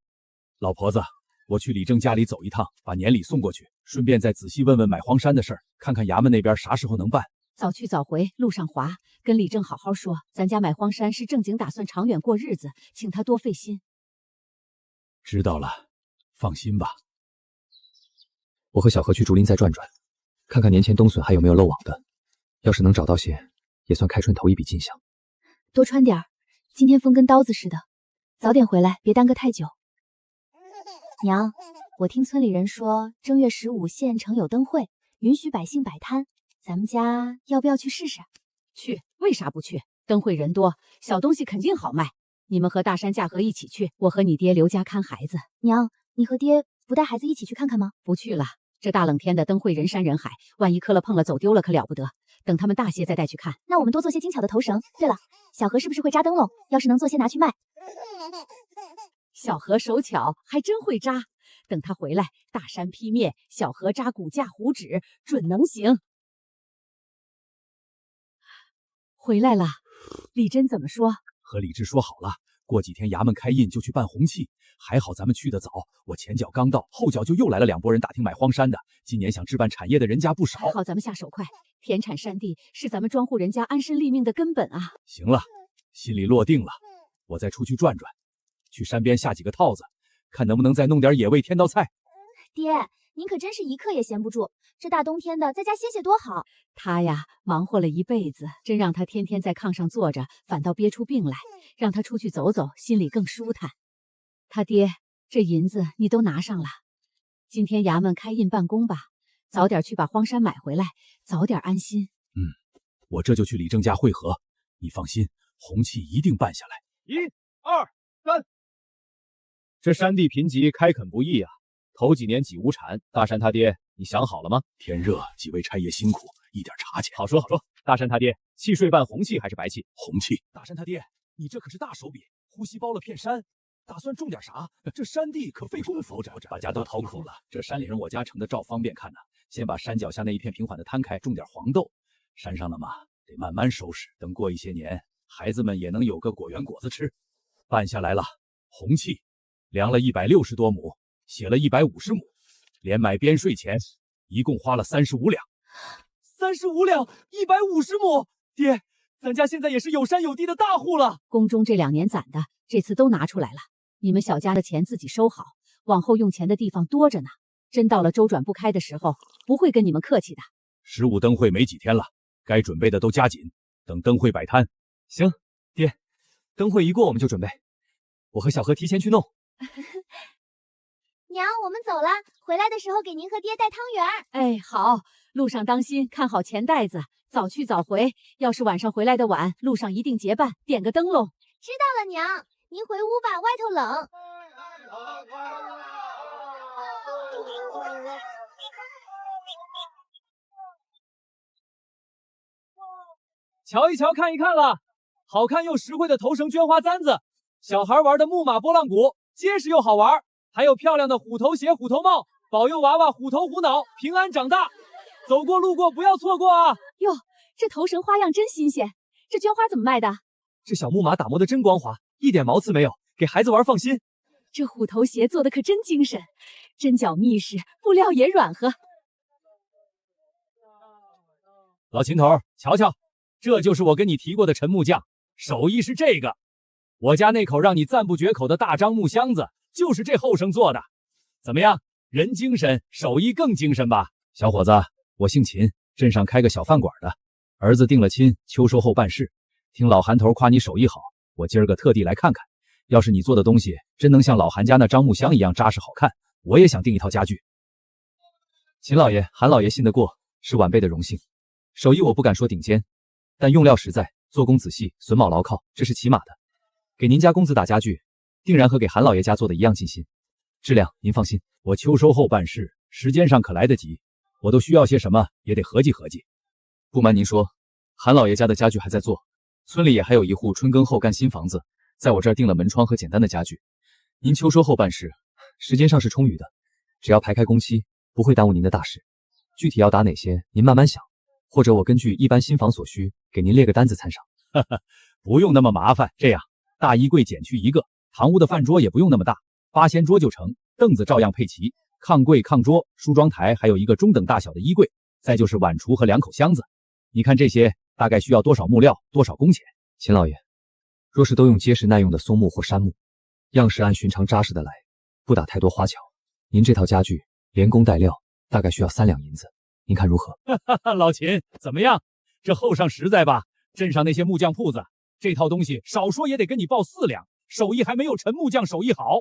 老婆子，我去李正家里走一趟，把年礼送过去，顺便再仔细问问买荒山的事儿，看看衙门那边啥时候能办。早去早回，路上滑，跟李正好好说，咱家买荒山是正经打算长远过日子，请他多费心。知道了，放心吧。我和小何去竹林再转转，看看年前冬笋还有没有漏网的，要是能找到些，也算开春头一笔进项。多穿点儿，今天风跟刀子似的。早点回来，别耽搁太久。娘，我听村里人说，正月15县城有灯会，允许百姓摆摊，咱们家要不要去试试？去，为啥不去？灯会人多，小东西肯定好卖。你们和大山、驾河一起去，我和你爹留家看孩子。娘，你和爹不带孩子一起去看看吗？不去了，这大冷天的灯会人山人海，万一磕了碰了走丢了可了不得。等他们大些再带去看。那我们多做些精巧的头绳。对了，小何是不是会扎灯笼？要是能做些拿去卖。小何手巧，还真会扎。等他回来，大山劈灭，小何扎骨架糊纸，准能行。回来了，李真怎么说？和李治说好了，过几天衙门开印就去办红契。还好咱们去得早，我前脚刚到，后脚就又来了2拨人打听买荒山的。今年想置办产业的人家不少。还好咱们下手快，田产山地是咱们庄户人家安身立命的根本啊。行了，心里落定了，我再出去转转，去山边下几个套子，看能不能再弄点野味添道菜。爹，您可真是一刻也闲不住，这大冬天的在家歇歇多好。他呀，忙活了一辈子，真让他天天在炕上坐着，反倒憋出病来。让他出去走走，心里更舒坦。他爹，这银子你都拿上了，今天衙门开印办公吧，早点去把荒山买回来，早点安心。我这就去李正家会合，你放心，红契一定办下来。1、2、3。这山地贫瘠，开垦不易啊。头几年几无产，大山他爹，你想好了吗？天热，几位差爷辛苦，一点茶钱。好说好说。大山他爹，契税办红契还是白契？红契。大山他爹，你这可是大手笔，呼吸包了片山，打算种点啥？这山地可费功夫，大家都掏空了。这山里人我家成的照方便看呢。先把山脚下那一片平缓的摊开，种点黄豆。山上的嘛，得慢慢收拾，等过一些年，孩子们也能有个果园果子吃。办下来了，红契量了160多亩，写了150亩，连买边税钱，一共花了35两。35两，150亩。爹，咱家现在也是有山有地的大户了。宫中这2年攒的，这次都拿出来了。你们小家的钱自己收好，往后用钱的地方多着呢。真到了周转不开的时候，不会跟你们客气的。15灯会没几天了，该准备的都加紧，等灯会摆摊。行，爹，灯会一过我们就准备。我和小何提前去弄。娘，我们走了，回来的时候给您和爹带汤圆。哎，好，路上当心，看好钱袋子，早去早回。要是晚上回来的晚，路上一定结伴，点个灯笼。知道了，娘，您回屋吧，外头冷。瞧一瞧，看一看了，好看又实惠的头绳绢花簪子，小孩玩的木马拨浪鼓，结实又好玩。还有漂亮的虎头鞋、虎头帽，保佑娃娃虎头虎脑，平安长大。走过路过不要错过啊！哟，这头绳花样真新鲜，这绢花怎么卖的？这小木马打磨的真光滑，一点毛刺没有，给孩子玩放心。这虎头鞋做的可真精神，针脚密实，布料也软和。老秦头，瞧瞧，这就是我跟你提过的陈木匠，手艺是这个。我家那口让你赞不绝口的大樟木箱子，就是这后生做的。怎么样，人精神，手艺更精神吧？小伙子，我姓秦，镇上开个小饭馆的，儿子定了亲，秋收后办事。听老韩头夸你手艺好，我今儿个特地来看看。要是你做的东西真能像老韩家那樟木箱一样扎实好看，我也想订一套家具。秦老爷、韩老爷信得过，是晚辈的荣幸。手艺我不敢说顶尖，但用料实在，做工仔细，榫卯牢靠，这是起码的。给您家公子打家具，定然和给韩老爷家做的一样尽心，质量您放心。我秋收后办事，时间上可来得及，我都需要些什么也得合计合计。不瞒您说，韩老爷家的家具还在做，村里也还有一户春耕后干新房子，在我这儿订了门窗和简单的家具。您秋收后办事，时间上是充裕的，只要排开工期，不会耽误您的大事。具体要打哪些，您慢慢想，或者我根据一般新房所需，给您列个单子参赏。不用那么麻烦，这样大衣柜减去一个，堂屋的饭桌也不用那么大，8仙桌就成，凳子照样配齐，炕柜、炕桌、梳妆台，还有一个中等大小的衣柜，再就是碗橱和2口箱子。你看这些大概需要多少木料，多少工钱？秦老爷，若是都用结实耐用的松木或杉木，样式按寻常扎实的来，不打太多花巧，您这套家具连工带料大概需要3两银子，您看如何？老秦，怎么样？这后上实在吧？镇上那些木匠铺子，这套东西少说也得跟你报4两，手艺还没有陈木匠手艺好。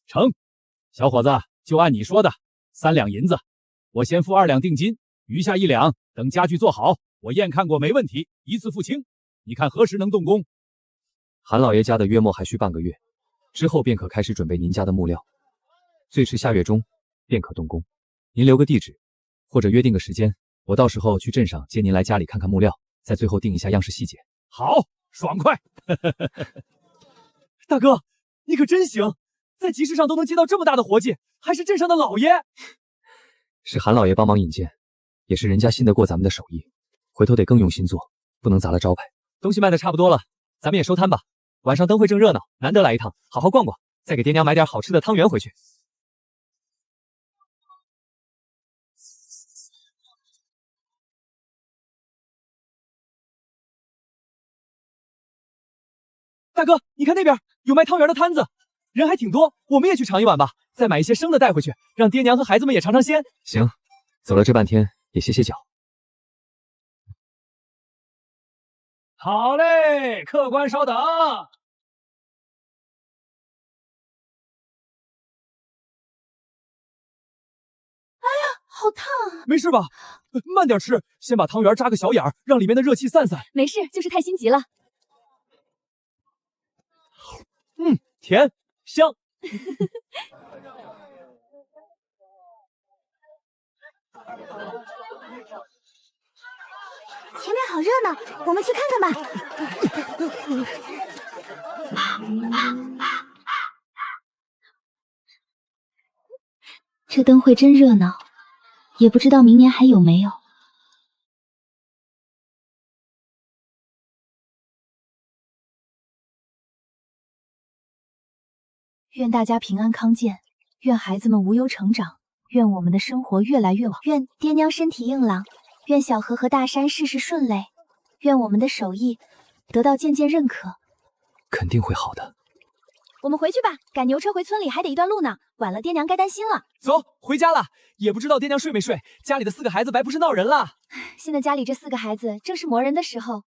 成，小伙子，就按你说的，3两银子，我先付2两定金，余下1两等家具做好，我验看过没问题，一次付清。你看何时能动工？韩老爷家的约莫还需半个月，之后便可开始准备您家的木料，最迟下月中便可动工。您留个地址，或者约定个时间，我到时候去镇上接您来家里看看木料，再最后定一下样式细节。好，爽快！大哥，你可真行，在集市上都能接到这么大的活计，还是镇上的老爷。是韩老爷帮忙引荐，也是人家信得过咱们的手艺，回头得更用心做，不能砸了招牌。东西卖的差不多了，咱们也收摊吧。晚上灯会正热闹，难得来一趟，好好逛逛，再给爹娘买点好吃的汤圆回去。大哥，你看那边有卖汤圆的摊子，人还挺多，我们也去尝一碗吧，再买一些生的带回去，让爹娘和孩子们也尝尝鲜。行，走了这半天也歇歇脚。好嘞，客官稍等。好烫啊！没事吧？慢点吃，先把汤圆扎个小眼儿，让里面的热气散散。没事，就是太心急了。甜香。前面好热闹，我们去看看吧。这灯会真热闹，也不知道明年还有没有。愿大家平安康健，愿孩子们无忧成长，愿我们的生活越来越好，愿爹娘身体硬朗，愿小河和大山事事顺累，愿我们的手艺得到渐渐认可。肯定会好的。我们回去吧，赶牛车回村里还得一段路呢，晚了爹娘该担心了。走，回家了，也不知道爹娘睡没睡，家里的4个孩子白不是闹人了。现在家里这4个孩子正是磨人的时候。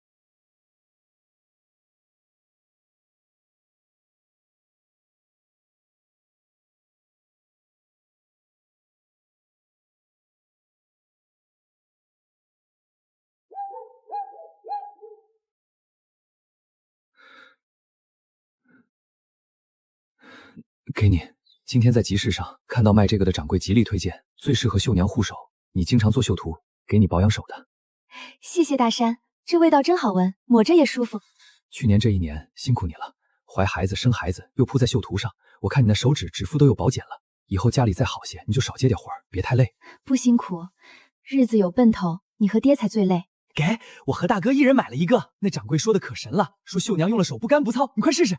给你，今天在集市上看到卖这个的掌柜极力推荐，最适合绣娘护手。你经常做绣图，给你保养手的。谢谢大山，这味道真好闻，抹着也舒服。去年这1年辛苦你了，怀孩子生孩子又扑在绣图上，我看你的手指指腹都有保茧了。以后家里再好些，你就少接点活儿，别太累。不辛苦，日子有奔头，你和爹才最累。给我和大哥一人买了一个，那掌柜说的可神了，说绣娘用了手不干不糙，你快试试。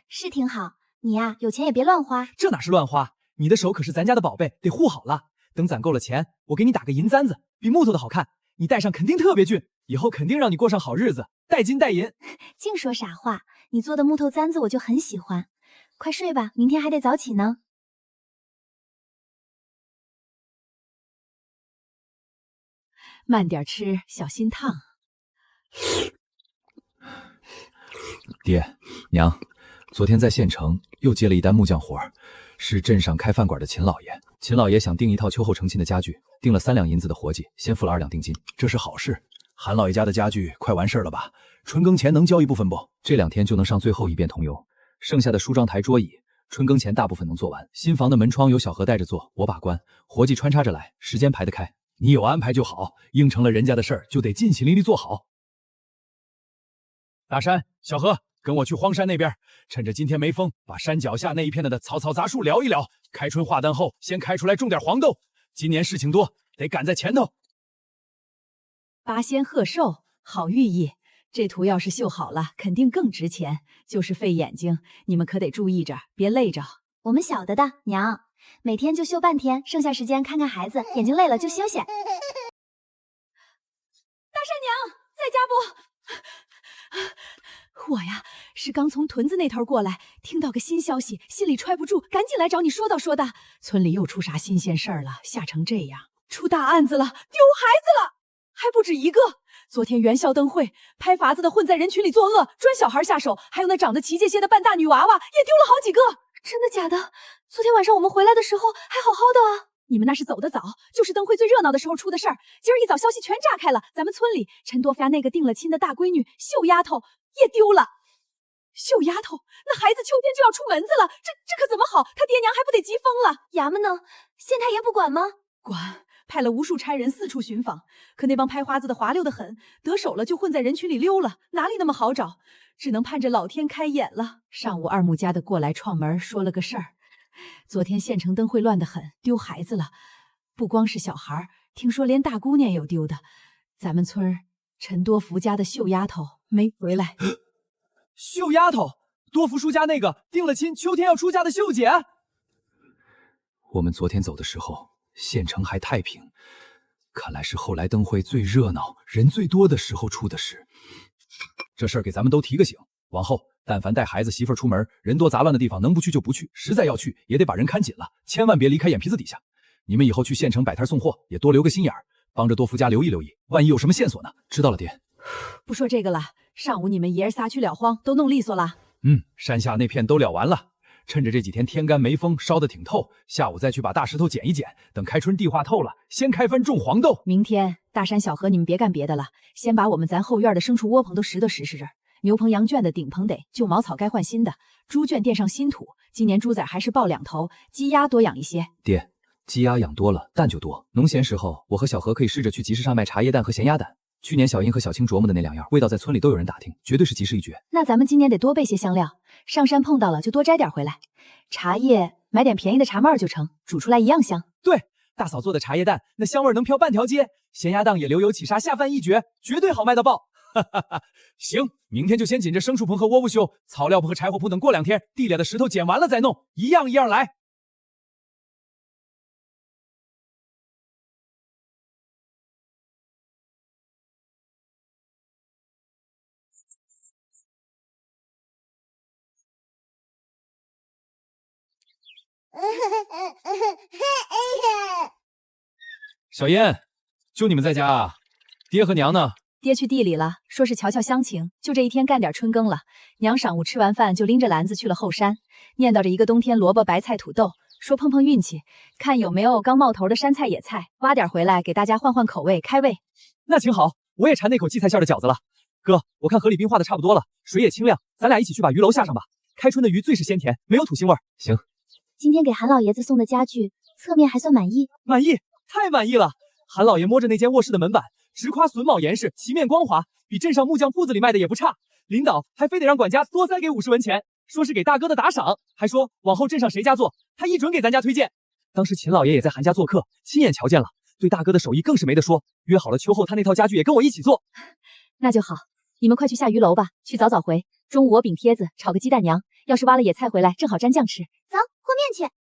是挺好，你呀，有钱也别乱花。这哪是乱花，你的手可是咱家的宝贝，得护好了。等攒够了钱，我给你打个银簪子，比木头的好看，你戴上肯定特别俊，以后肯定让你过上好日子，带金带银。净说傻话，你做的木头簪子我就很喜欢。快睡吧，明天还得早起呢。慢点吃，小心烫。爹娘，昨天在县城又接了一单木匠活儿，是镇上开饭馆的秦老爷。秦老爷想订一套秋后成亲的家具，订了3两银子的活计，先付了2两定金。这是好事。韩老爷家的家具快完事了吧？春耕前能交一部分不？这2天就能上最后一遍桐油，剩下的梳妆台桌椅，春耕前大部分能做完。新房的门窗由小何带着做，我把关，活计穿插着来，时间排得开。你有安排就好，应承了人家的事儿就得尽心尽力做好。大山、小何，跟我去荒山那边，趁着今天没风，把山脚下那一片的草杂树撩一撩。开春化淡后，先开出来种点黄豆。今年事情多，得赶在前头。八仙贺寿，好寓意。这图要是绣好了，肯定更值钱。就是费眼睛，你们可得注意着，别累着。我们晓得的，娘，每天就绣半天，剩下时间看看孩子，眼睛累了就休息。大山娘，在家不？我呀，是刚从屯子那头过来，听到个新消息，心里揣不住，赶紧来找你说道说道。村里又出啥新鲜事儿了？吓成这样，出大案子了，丢孩子了，还不止一个。昨天元宵灯会，拍法子的混在人群里作恶，专小孩下手，还有那长得奇界些的扮大女娃娃，也丢了好几个。真的假的？昨天晚上我们回来的时候还好好的啊。你们那是走得早，就是灯会最热闹的时候出的事儿。今儿一早消息全炸开了，咱们村里陈多发那个定了亲的大闺女秀丫头也丢了。秀丫头，那孩子秋天就要出门子了，这可怎么好？他爹娘还不得急疯了？衙门呢？县太爷不管吗？管，派了无数差人四处寻访，可那帮拍花子的滑溜得很，得手了就混在人群里溜了，哪里那么好找？只能盼着老天开眼了。上午二木家的过来串门说了个事儿，昨天县城灯会乱得很，丢孩子了，不光是小孩，听说连大姑娘有丢的。咱们村陈多福家的秀丫头没回来。秀丫头，多福叔家那个定了亲，秋天要出嫁的秀姐。我们昨天走的时候，县城还太平，看来是后来灯会最热闹、人最多的时候出的事。这事儿给咱们都提个醒，往后但凡带孩子媳妇儿出门，人多杂乱的地方，能不去就不去，实在要去也得把人看紧了，千万别离开眼皮子底下。你们以后去县城摆摊送货，也多留个心眼儿，帮着多福家留意留意，万一有什么线索呢？知道了，爹。不说这个了，上午你们爷儿仨去了荒，都弄利索了。山下那片都了完了，趁着这几天天干没风，烧得挺透，下午再去把大石头捡一捡，等开春地化透了，先开翻种黄豆。明天大山小河你们别干别的了，先把我们咱后院的牲畜窝棚都拾掇拾拾，牛棚羊圈的顶棚得，旧茅草该换新的，猪圈垫上新土。今年猪崽还是抱2头，鸡鸭多养一些。爹，鸡鸭养多了蛋就多，农闲时候我和小何可以试着去集市上卖茶叶蛋和咸鸭蛋。去年小英和小青琢磨的那2样，味道在村里都有人打听，绝对是奇事一绝。那咱们今年得多备些香料，上山碰到了就多摘点回来。茶叶买点便宜的茶帽就成，煮出来一样香。对，大嫂做的茶叶蛋，那香味能飘半条街。咸鸭蛋也流油起沙，下饭一绝，绝对好卖到爆。哈哈哈！行，明天就先紧着牲畜棚和窝屋修，草料铺和柴火铺等过2天，地里的石头捡完了再弄，一样一样来。小燕，就你们在家啊？爹和娘呢？爹去地里了，说是瞧瞧乡情，就这一天干点春耕了。娘晌午吃完饭就拎着篮子去了后山，念叨着一个冬天萝卜、白菜、土豆，说碰碰运气，看有没有刚冒头的山菜野菜，挖点回来给大家换换口味，开胃。那挺好，我也馋那口荠菜馅的饺子了。哥，我看河里冰化的差不多了，水也清亮，咱俩一起去把鱼篓下上吧。开春的鱼最是鲜甜，没有土腥味。行。今天给韩老爷子送的家具，侧面还算满意。满意，太满意了。韩老爷摸着那间卧室的门板，直夸榫卯严实，漆面光滑，比镇上木匠铺子里卖的也不差。领导还非得让管家多塞给50文钱，说是给大哥的打赏，还说往后镇上谁家做，他一准给咱家推荐。当时秦老爷也在韩家做客，亲眼瞧见了，对大哥的手艺更是没得说。约好了秋后他那套家具也跟我一起做。那就好，你们快去下鱼篓吧，去早早回。中午我饼贴子，炒个鸡蛋娘，要是挖了野菜回来，正好蘸酱吃。走，和面去。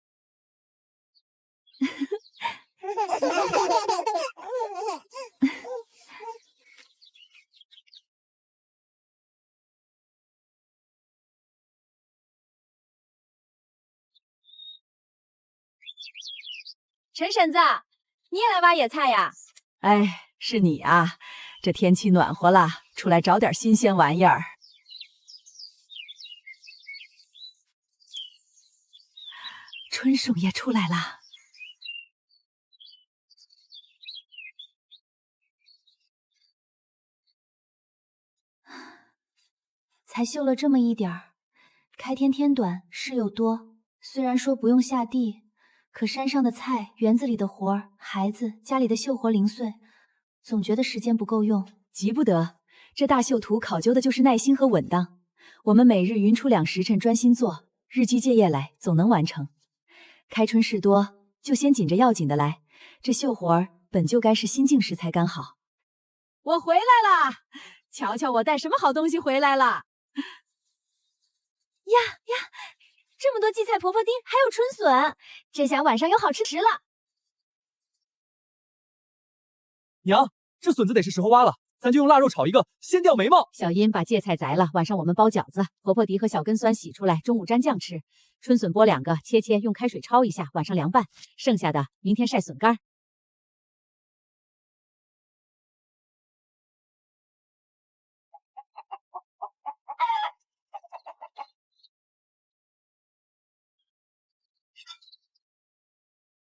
陈婶子，你也来挖野菜呀？哎，是你啊！这天气暖和了，出来找点新鲜玩意儿。春笋也出来了。才绣了这么一点儿，开天天短，事又多。虽然说不用下地，可山上的菜、园子里的活儿、孩子、家里的绣活零碎，总觉得时间不够用。急不得，这大绣图考究的就是耐心和稳当。我们每日匀出2时辰专心做，日积月累来，总能完成。开春事多，就先紧着要紧的来。这绣活儿本就该是心静时才干好。我回来啦！瞧瞧我带什么好东西回来了！呀，这么多荠菜婆婆丁，还有春笋，这下晚上有好吃了。娘，这笋子得是时候挖了，咱就用腊肉炒一个，先掉眉毛。小英把芥菜摘了，晚上我们包饺子，婆婆迪和小根酸洗出来，中午蘸酱吃。春笋剥2个，切，用开水焯一下，晚上凉拌，剩下的明天晒笋干。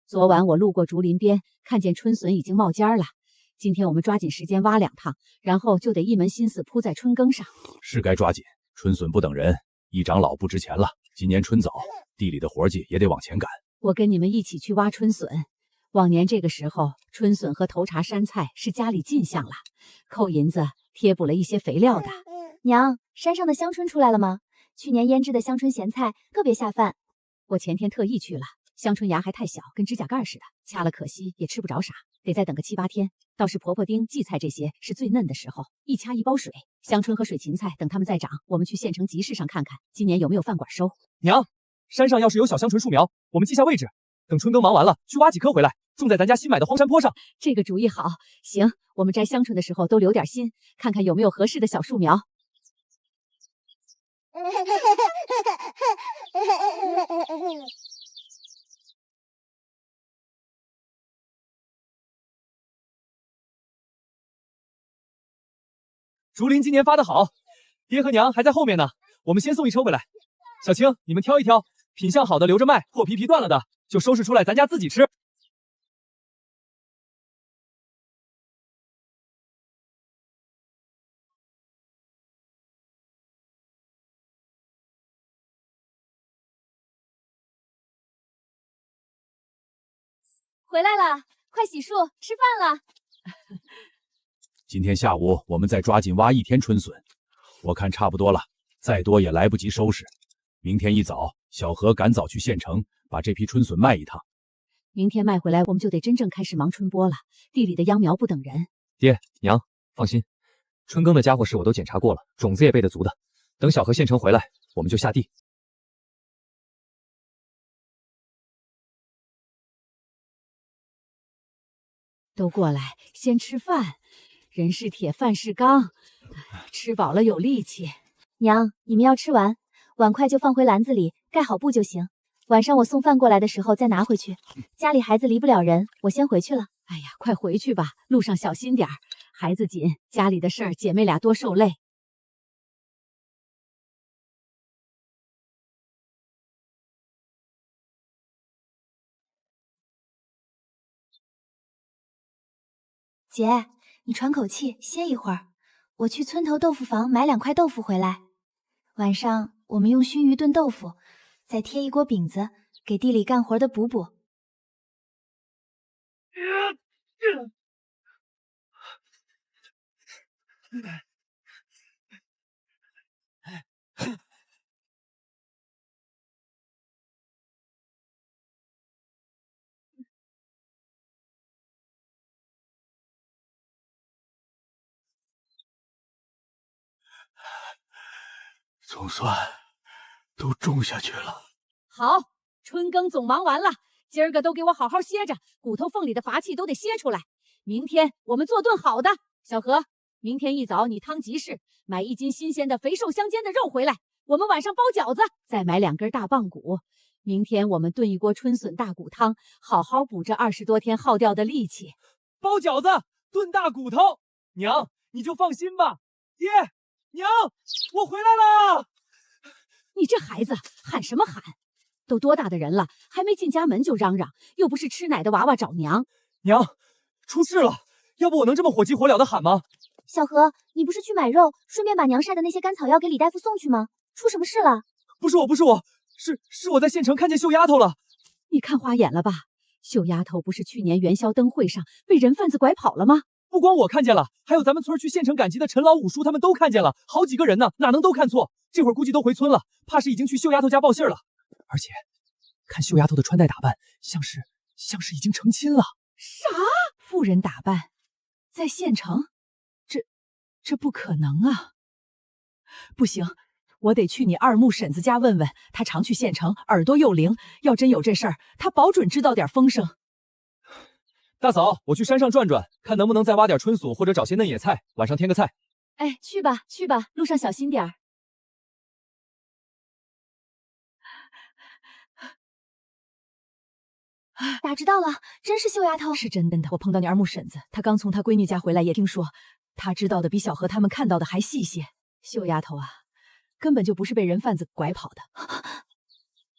昨晚我路过竹林边，看见春笋已经冒尖了。今天我们抓紧时间挖2趟，然后就得一门心思扑在春耕上。是该抓紧，春笋不等人，一长老不值钱了。今年春早，地里的活计也得往前赶。我跟你们一起去挖春笋。往年这个时候，春笋和头茬山菜是家里进项了，扣银子贴补了一些肥料的。娘，山上的香椿出来了吗？去年腌制的香椿咸菜特别下饭。我前天特意去了，香椿芽还太小，跟指甲盖似的，掐了可惜，也吃不着啥，得再等个7、8天。倒是婆婆丁、荠菜这些是最嫩的时候，一掐一包水。香椿和水芹菜等它们再长，我们去县城集市上看看，今年有没有饭馆收。娘，山上要是有小香椿树苗，我们记下位置，等春耕忙完了，去挖几棵回来，种在咱家新买的荒山坡上。这个主意好，行，我们摘香椿的时候都留点心，看看有没有合适的小树苗。竹林今年发得好，爹和娘还在后面呢，我们先送1车回来。小青，你们挑一挑，品相好的留着卖，破皮断了的就收拾出来，咱家自己吃。回来了，快洗漱，吃饭了。今天下午我们再抓紧挖1天春笋，我看差不多了，再多也来不及收拾。明天一早，小何赶早去县城，把这批春笋卖一趟。明天卖回来，我们就得真正开始忙春播了。地里的秧苗不等人。爹娘放心，春耕的家伙事我都检查过了，种子也备得足的。等小何县城回来，我们就下地。都过来，先吃饭。人是铁，饭是钢，吃饱了有力气。娘，你们要吃完，碗筷就放回篮子里，盖好布就行。晚上我送饭过来的时候再拿回去。家里孩子离不了人，我先回去了。哎呀，快回去吧，路上小心点儿，孩子紧，家里的事儿姐妹俩多受累。姐，你喘口气，歇一会儿。我去村头豆腐房买2块豆腐回来。晚上我们用熏鱼炖豆腐，再贴一锅饼子，给地里干活的补补。总算都种下去了。好，春耕总忙完了，今儿个都给我好好歇着，骨头缝里的乏气都得歇出来。明天我们做顿好的。小何，明天一早你趟集市买1斤新鲜的肥瘦相间的肉回来，我们晚上包饺子，再买2根大棒骨。明天我们炖一锅春笋大骨汤，好好补这20多天耗掉的力气。包饺子，炖大骨头，娘你就放心吧。爹娘，我回来了。你这孩子喊什么喊？都多大的人了，还没进家门就嚷嚷，又不是吃奶的娃娃找娘。娘，出事了，要不我能这么火急火燎的喊吗？小何，你不是去买肉，顺便把娘晒的那些干草药给李大夫送去吗？出什么事了？不是我，是我在县城看见秀丫头了。你看花眼了吧？秀丫头不是去年元宵灯会上被人贩子拐跑了吗？不光我看见了，还有咱们村去县城赶集的陈老五叔他们都看见了，好几个人呢，哪能都看错？这会儿估计都回村了，怕是已经去秀丫头家报信了。而且看秀丫头的穿戴打扮，像是已经成亲了。啥？妇人打扮，在县城？这不可能啊！不行，我得去你二木婶子家问问，她常去县城，耳朵又灵，要真有这事儿，她保准知道点风声。大嫂，我去山上转转，看能不能再挖点春笋或者找些嫩野菜，晚上添个菜。哎，去吧去吧，路上小心点儿。打知道了，真是秀丫头。是真的，我碰到你二木婶子，她刚从她闺女家回来，也听说，她知道的比小何他们看到的还细些。秀丫头啊，根本就不是被人贩子拐跑的。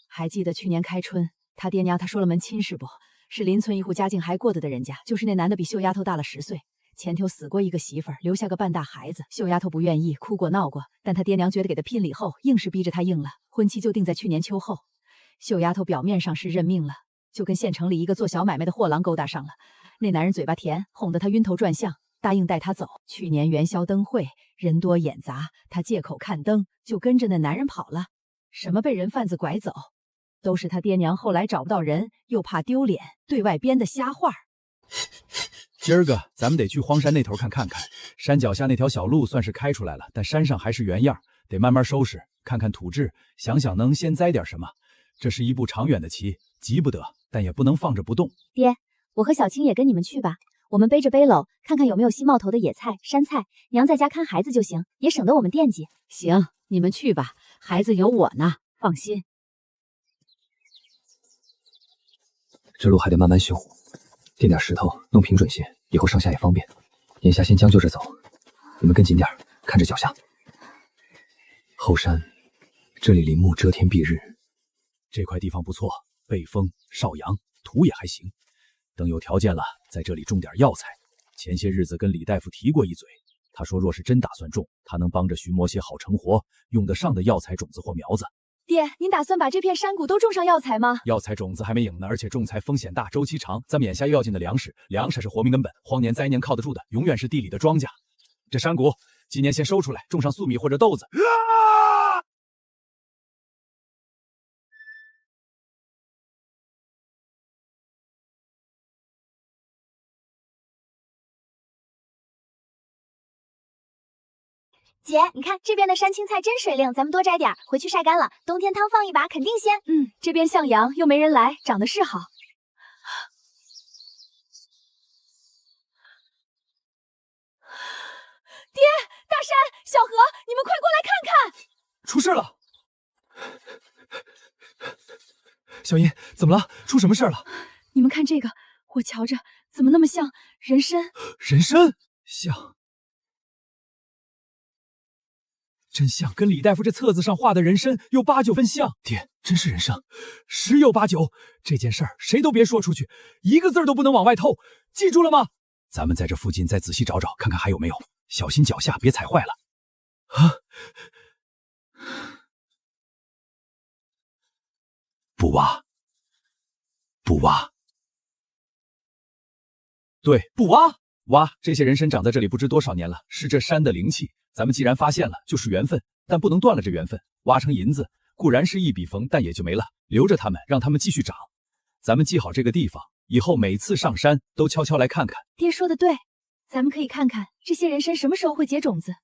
还记得去年开春，他爹娘他说了门亲事不？是邻村一户家境还过得的人家，就是那男的比秀丫头大了10岁，前头死过一个媳妇儿，留下个半大孩子。秀丫头不愿意，哭过闹过，但他爹娘觉得给他拼礼后，硬是逼着他应了，婚期就定在去年秋后。秀丫头表面上是认命了，就跟县城里一个做小买卖的货郎勾搭上了。那男人嘴巴甜，哄得他晕头转向，答应带他走。去年元宵灯会，人多眼杂，他借口看灯，就跟着那男人跑了。什么被人贩子拐走，都是他爹娘后来找不到人，又怕丢脸，对外编的瞎话。今儿个咱们得去荒山那头看看。山脚下那条小路算是开出来了，但山上还是原样，得慢慢收拾，看看土质，想想能先栽点什么。这是一步长远的棋，急不得，但也不能放着不动。爹，我和小青也跟你们去吧，我们背着背篓，看看有没有新冒头的野菜、山菜。娘在家看孩子就行，也省得我们惦记。行，你们去吧，孩子有我呢，放心。这路还得慢慢修，垫点石头，弄平准些，以后上下也方便。眼下先将就着走，你们跟紧点，看着脚下。后山，这里林木遮天蔽日，这块地方不错，背风少阳，土也还行。等有条件了，在这里种点药材。前些日子跟李大夫提过一嘴，他说若是真打算种，他能帮着寻摸些好成活、用得上的药材种子或苗子。爹，您打算把这片山谷都种上药材吗？药材种子还没影呢，而且种材风险大，周期长。咱们眼下又要进的粮食是活命根本，荒年灾年靠得住的，永远是地里的庄稼。这山谷今年先收出来，种上粟米或者豆子。姐，你看这边的山青菜真水灵，咱们多摘点，回去晒干了，冬天汤放一把肯定鲜。这边向阳，又没人来，长得是好。爹，大山，小何，你们快过来看看！出事了！小英，怎么了？出什么事了？你们看这个，我瞧着怎么那么像人参？人参像。真像，跟李大夫这册子上画的人参有8、9分像。爹，真是人参，10有8、9。这件事儿谁都别说出去，一个字都不能往外透，记住了吗？咱们在这附近再仔细找找，看看还有没有，小心脚下别踩坏了。啊！不挖，不挖。对，不挖，挖。这些人参长在这里不知多少年了，是这山的灵气。咱们既然发现了，就是缘分，但不能断了这缘分。挖成银子固然是一笔缝，但也就没了，留着它们，让它们继续长。咱们记好这个地方，以后每次上山都悄悄来看看。爹说的对，咱们可以看看这些人参什么时候会结种子，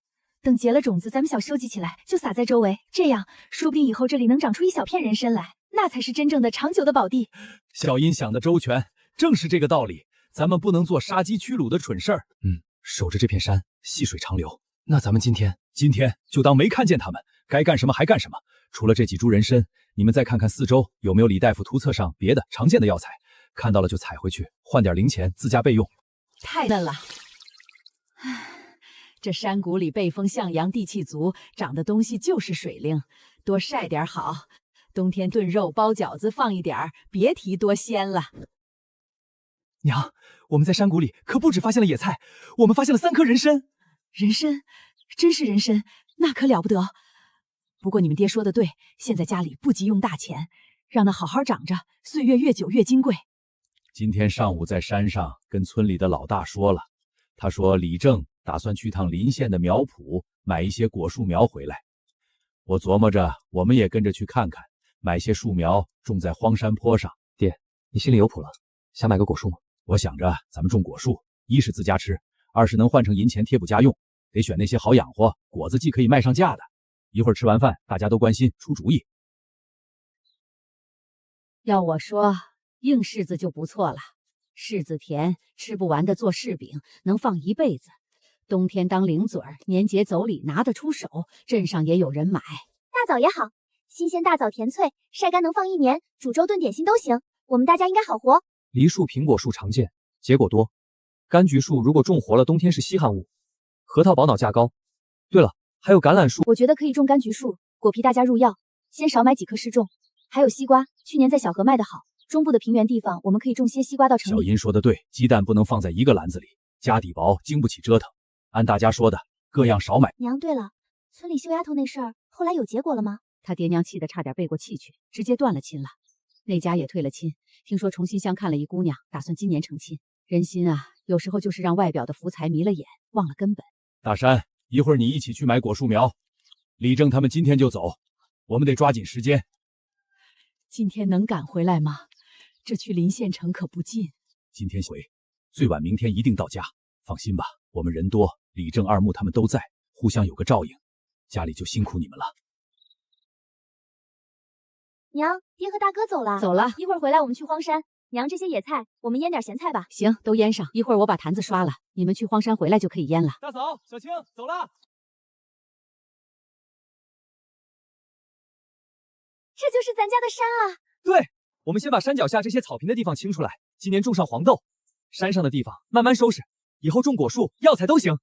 等结了种子，咱们小收集起来，就撒在周围，这样说不定以后这里能长出一小片人参来，那才是真正的长久的宝地。小英想的周全，正是这个道理。咱们不能做杀鸡驱鹿的蠢事儿。守着这片山，细水长流。那咱们今天就当没看见他们，该干什么还干什么。除了这几株人参，你们再看看四周有没有李大夫图册上别的常见的药材，看到了就采回去，换点零钱自家备用。太嫩了！唉，这山谷里背风向阳，地气足，长的东西就是水灵，多晒点好。冬天炖肉包饺子放一点儿，别提多鲜了。娘，我们在山谷里可不止发现了野菜，我们发现了3颗人参。人参，真是人参，那可了不得。不过你们爹说的对，现在家里不急用大钱，让它好好长着，岁月越久越金贵。今天上午在山上跟村里的老大说了，他说李正打算去趟邻县的苗圃买一些果树苗回来。我琢磨着我们也跟着去看看，买些树苗种在荒山坡上。爹，你心里有谱了，想买个果树吗？我想着咱们种果树，一是自家吃，二是能换成银钱贴补家用。得选那些好养活、果子既可以卖上价的。一会儿吃完饭，大家都关心，出主意。要我说，硬柿子就不错了，柿子甜，吃不完的做柿饼，能放一辈子。冬天当零嘴儿，年节走礼拿得出手，镇上也有人买。大枣也好，新鲜大枣甜脆，晒干能放1年，煮粥炖点心都行。我们大家应该好活。梨树、苹果树常见，结果多。柑橘树如果种活了，冬天是稀罕物。核桃保脑价高。对了，还有橄榄树。我觉得可以种柑橘树，果皮大家入药，先少买几棵试种。还有西瓜，去年在小河卖得好。中部的平原地方，我们可以种些西瓜到城里。小银说的对，鸡蛋不能放在一个篮子里，家底薄，经不起折腾。按大家说的，各样少买。娘，对了，村里秀丫头那事儿，后来有结果了吗？他爹娘气得差点背过气去，直接断了亲了。那家也退了亲，听说重新相看了一姑娘，打算今年成亲。人心啊，有时候就是让外表的福财迷了眼，忘了根本。大山，一会儿你一起去买果树苗。李正他们今天就走，我们得抓紧时间。今天能赶回来吗？这去临县城可不近。今天回，最晚明天一定到家。放心吧，我们人多，李正、二木他们都在，互相有个照应。家里就辛苦你们了。娘，爹和大哥走了。走了，一会儿回来我们去荒山。娘，这些野菜我们腌点咸菜吧。行，都腌上。一会儿我把坛子刷了，你们去荒山回来就可以腌了。大嫂，小青走了。这就是咱家的山啊！对，我们先把山脚下这些草坪的地方清出来，今年种上黄豆，山上的地方慢慢收拾，以后种果树、药材都行。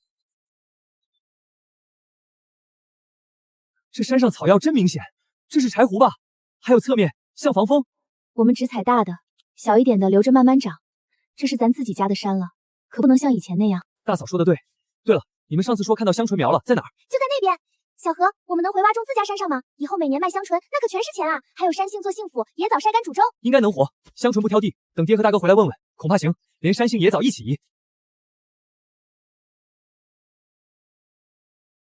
这山上草药真明显，这是柴胡吧？还有侧面像防风。我们只采大的，小一点的留着慢慢长。这是咱自己家的山了，可不能像以前那样。大嫂说的对。对了，你们上次说看到香醇苗了，在哪儿？就在那边。小何，我们能回挖种自家山上吗？以后每年卖香醇，那可全是钱啊！还有山杏做杏脯，野枣晒干煮粥，应该能活。香醇不挑地，等爹和大哥回来问问，恐怕行，连山杏野枣一起移。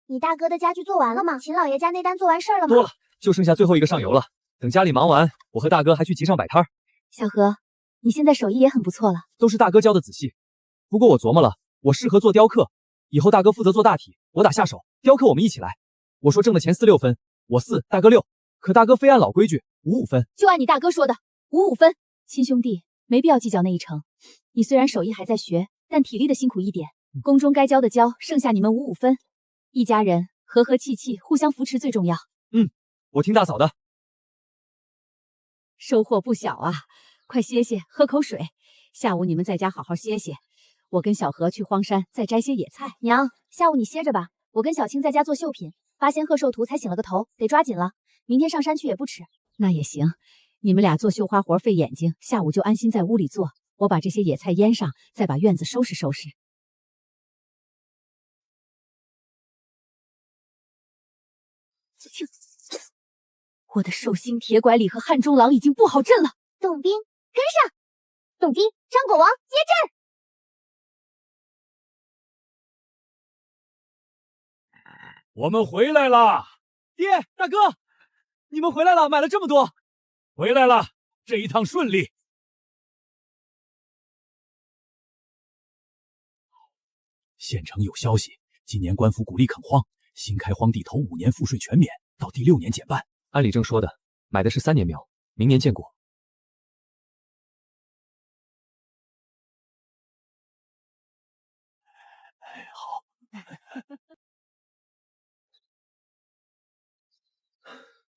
你大哥的家具做完了吗？秦老爷家那单做完事儿了吗？多了，就剩下最后一个上游了。等家里忙完，我和大哥还去集上摆摊儿。小何，你现在手艺也很不错了，都是大哥教的仔细。不过我琢磨了，我适合做雕刻，以后大哥负责做大体，我打下手，雕刻我们一起来。我说挣的钱4、6分，我4，大哥6，可大哥非按老规矩5、5分。就按你大哥说的5、5分。亲兄弟，没必要计较那一成。你虽然手艺还在学，但体力的辛苦一点，宫中该教的教，剩下你们5、5分。一家人和和气气，互相扶持最重要。我听大嫂的。收获不小啊，快歇歇，喝口水。下午你们在家好好歇歇，我跟小何去荒山再摘些野菜。娘，下午你歇着吧，我跟小青在家做绣品。八仙鹤寿图才醒了个头，得抓紧了。明天上山去也不迟。那也行，你们俩做绣花活费眼睛，下午就安心在屋里做。我把这些野菜腌上，再把院子收拾收拾。我的寿星铁拐李和汉中郎已经布好阵了。董兵跟上，董兵张果王接阵。我们回来了，爹，大哥，你们回来了，买了这么多。回来了，这一趟顺利。县城有消息，今年官府鼓励垦荒，新开荒地头5年赋税全免，到第6年减半。按李正说的，买的是3年苗，明年见果。好。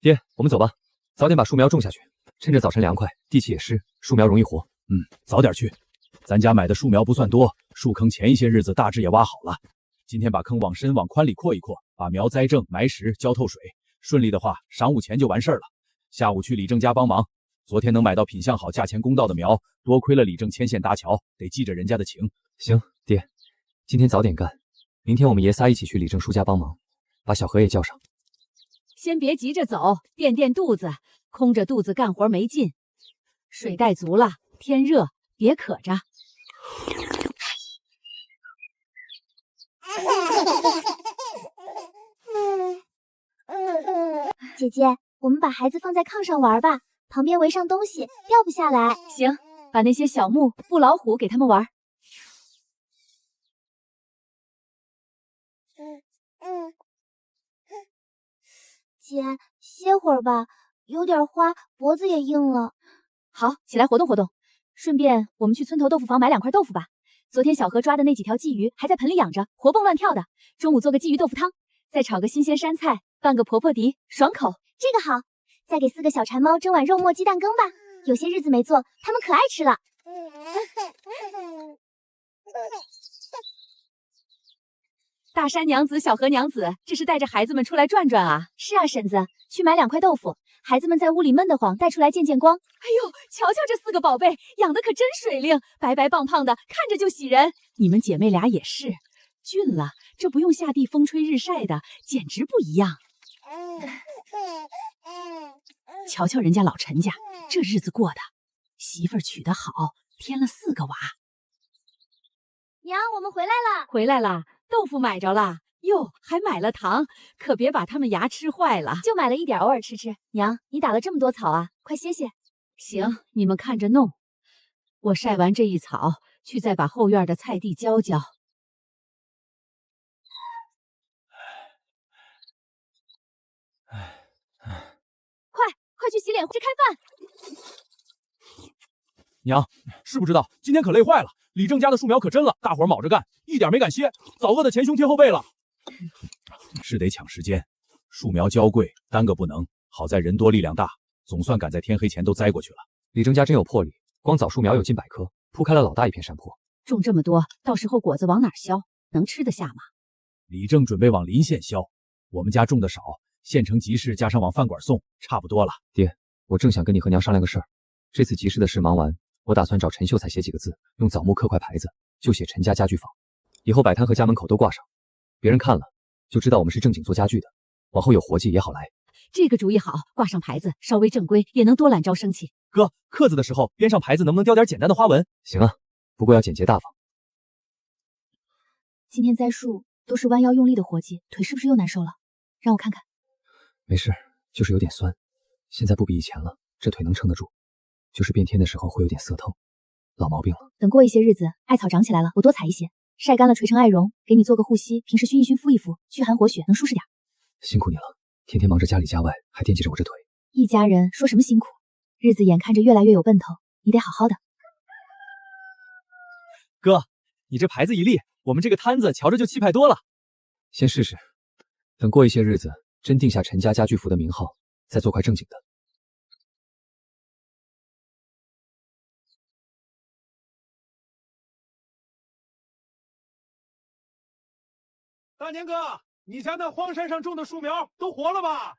爹，我们走吧，早点把树苗种下去，趁着早晨凉快，地气也湿，树苗容易活。早点去。咱家买的树苗不算多，树坑前一些日子大致也挖好了。今天把坑往深往宽里扩一扩，把苗栽正，埋实，浇透水。顺利的话，晌午前就完事儿了。下午去李正家帮忙。昨天能买到品相好、价钱公道的苗，多亏了李正牵线搭桥，得记着人家的情。行，爹，今天早点干，明天我们爷仨一起去李正叔家帮忙，把小何也叫上。先别急着走，垫垫肚子，空着肚子干活没劲。水带足了，天热，别渴着。姐姐，我们把孩子放在炕上玩吧，旁边围上东西，掉不下来。行，把那些小木、布老虎给他们玩。姐，歇会儿吧，有点花，脖子也硬了。好，起来活动活动。顺便我们去村头豆腐房买2块豆腐吧。昨天小何抓的那几条鲫鱼还在盆里养着，活蹦乱跳的。中午做个鲫鱼豆腐汤，再炒个新鲜山菜，拌个婆婆蹄，爽口。这个好，再给4个小馋猫蒸碗肉末鸡蛋羹吧。有些日子没做，它们可爱吃了。大山娘子、小何娘子，这是带着孩子们出来转转啊？是啊，婶子，去买2块豆腐。孩子们在屋里闷得慌，带出来见见光。哎呦，瞧瞧这4个宝贝，养的可真水灵，白白胖胖的，看着就喜人。你们姐妹俩也是，俊了，这不用下地风吹日晒的，简直不一样。瞧瞧人家老陈家，这日子过的，媳妇儿娶得好，添了4个娃。娘，我们回来了。回来啦，豆腐买着啦。哟，还买了糖，可别把他们牙吃坏了。就买了一点，偶尔吃吃。娘，你打了这么多草啊，快歇歇。行，你们看着弄。我晒完这一草，去再把后院的菜地浇浇。快去洗脸吃开饭。娘，是不知道，今天可累坏了。李正家的树苗可真了，大伙儿卯着干，一点没敢歇，早饿得前胸贴后背了。是得抢时间，树苗娇贵，单个不能。好在人多力量大，总算赶在天黑前都栽过去了。李正家真有魄力，光枣树苗有近100棵，铺开了老大一片山坡。种这么多，到时候果子往哪儿销？能吃得下吗？李正准备往邻县销，我们家种的少，县城集市加上往饭馆送，差不多了。爹，我正想跟你和娘商量个事儿。这次集市的事忙完，我打算找陈秀才写几个字，用枣木刻块牌子，就写陈家家具坊。以后摆摊和家门口都挂上，别人看了就知道我们是正经做家具的，往后有活计也好来。这个主意好，挂上牌子，稍微正规，也能多揽招生气。哥，刻字的时候边上牌子能不能雕点简单的花纹？行啊，不过要简洁大方。今天栽树都是弯腰用力的活计，腿是不是又难受了？让我看看。没事，就是有点酸，现在不比以前了，这腿能撑得住。就是变天的时候会有点涩痛，老毛病了。等过一些日子，艾草长起来了，我多采一些，晒干了捶成艾绒，给你做个护膝，平时熏一熏敷一敷，驱寒活血，能舒适点。辛苦你了，天天忙着家里家外，还惦记着我这腿。一家人说什么辛苦，日子眼看着越来越有奔头，你得好好的。哥，你这牌子一立，我们这个摊子瞧着就气派多了。先试试，等过一些日子，真定下陈家家具服的名号，再做块正经的。大年哥，你家那荒山上种的树苗都活了吧？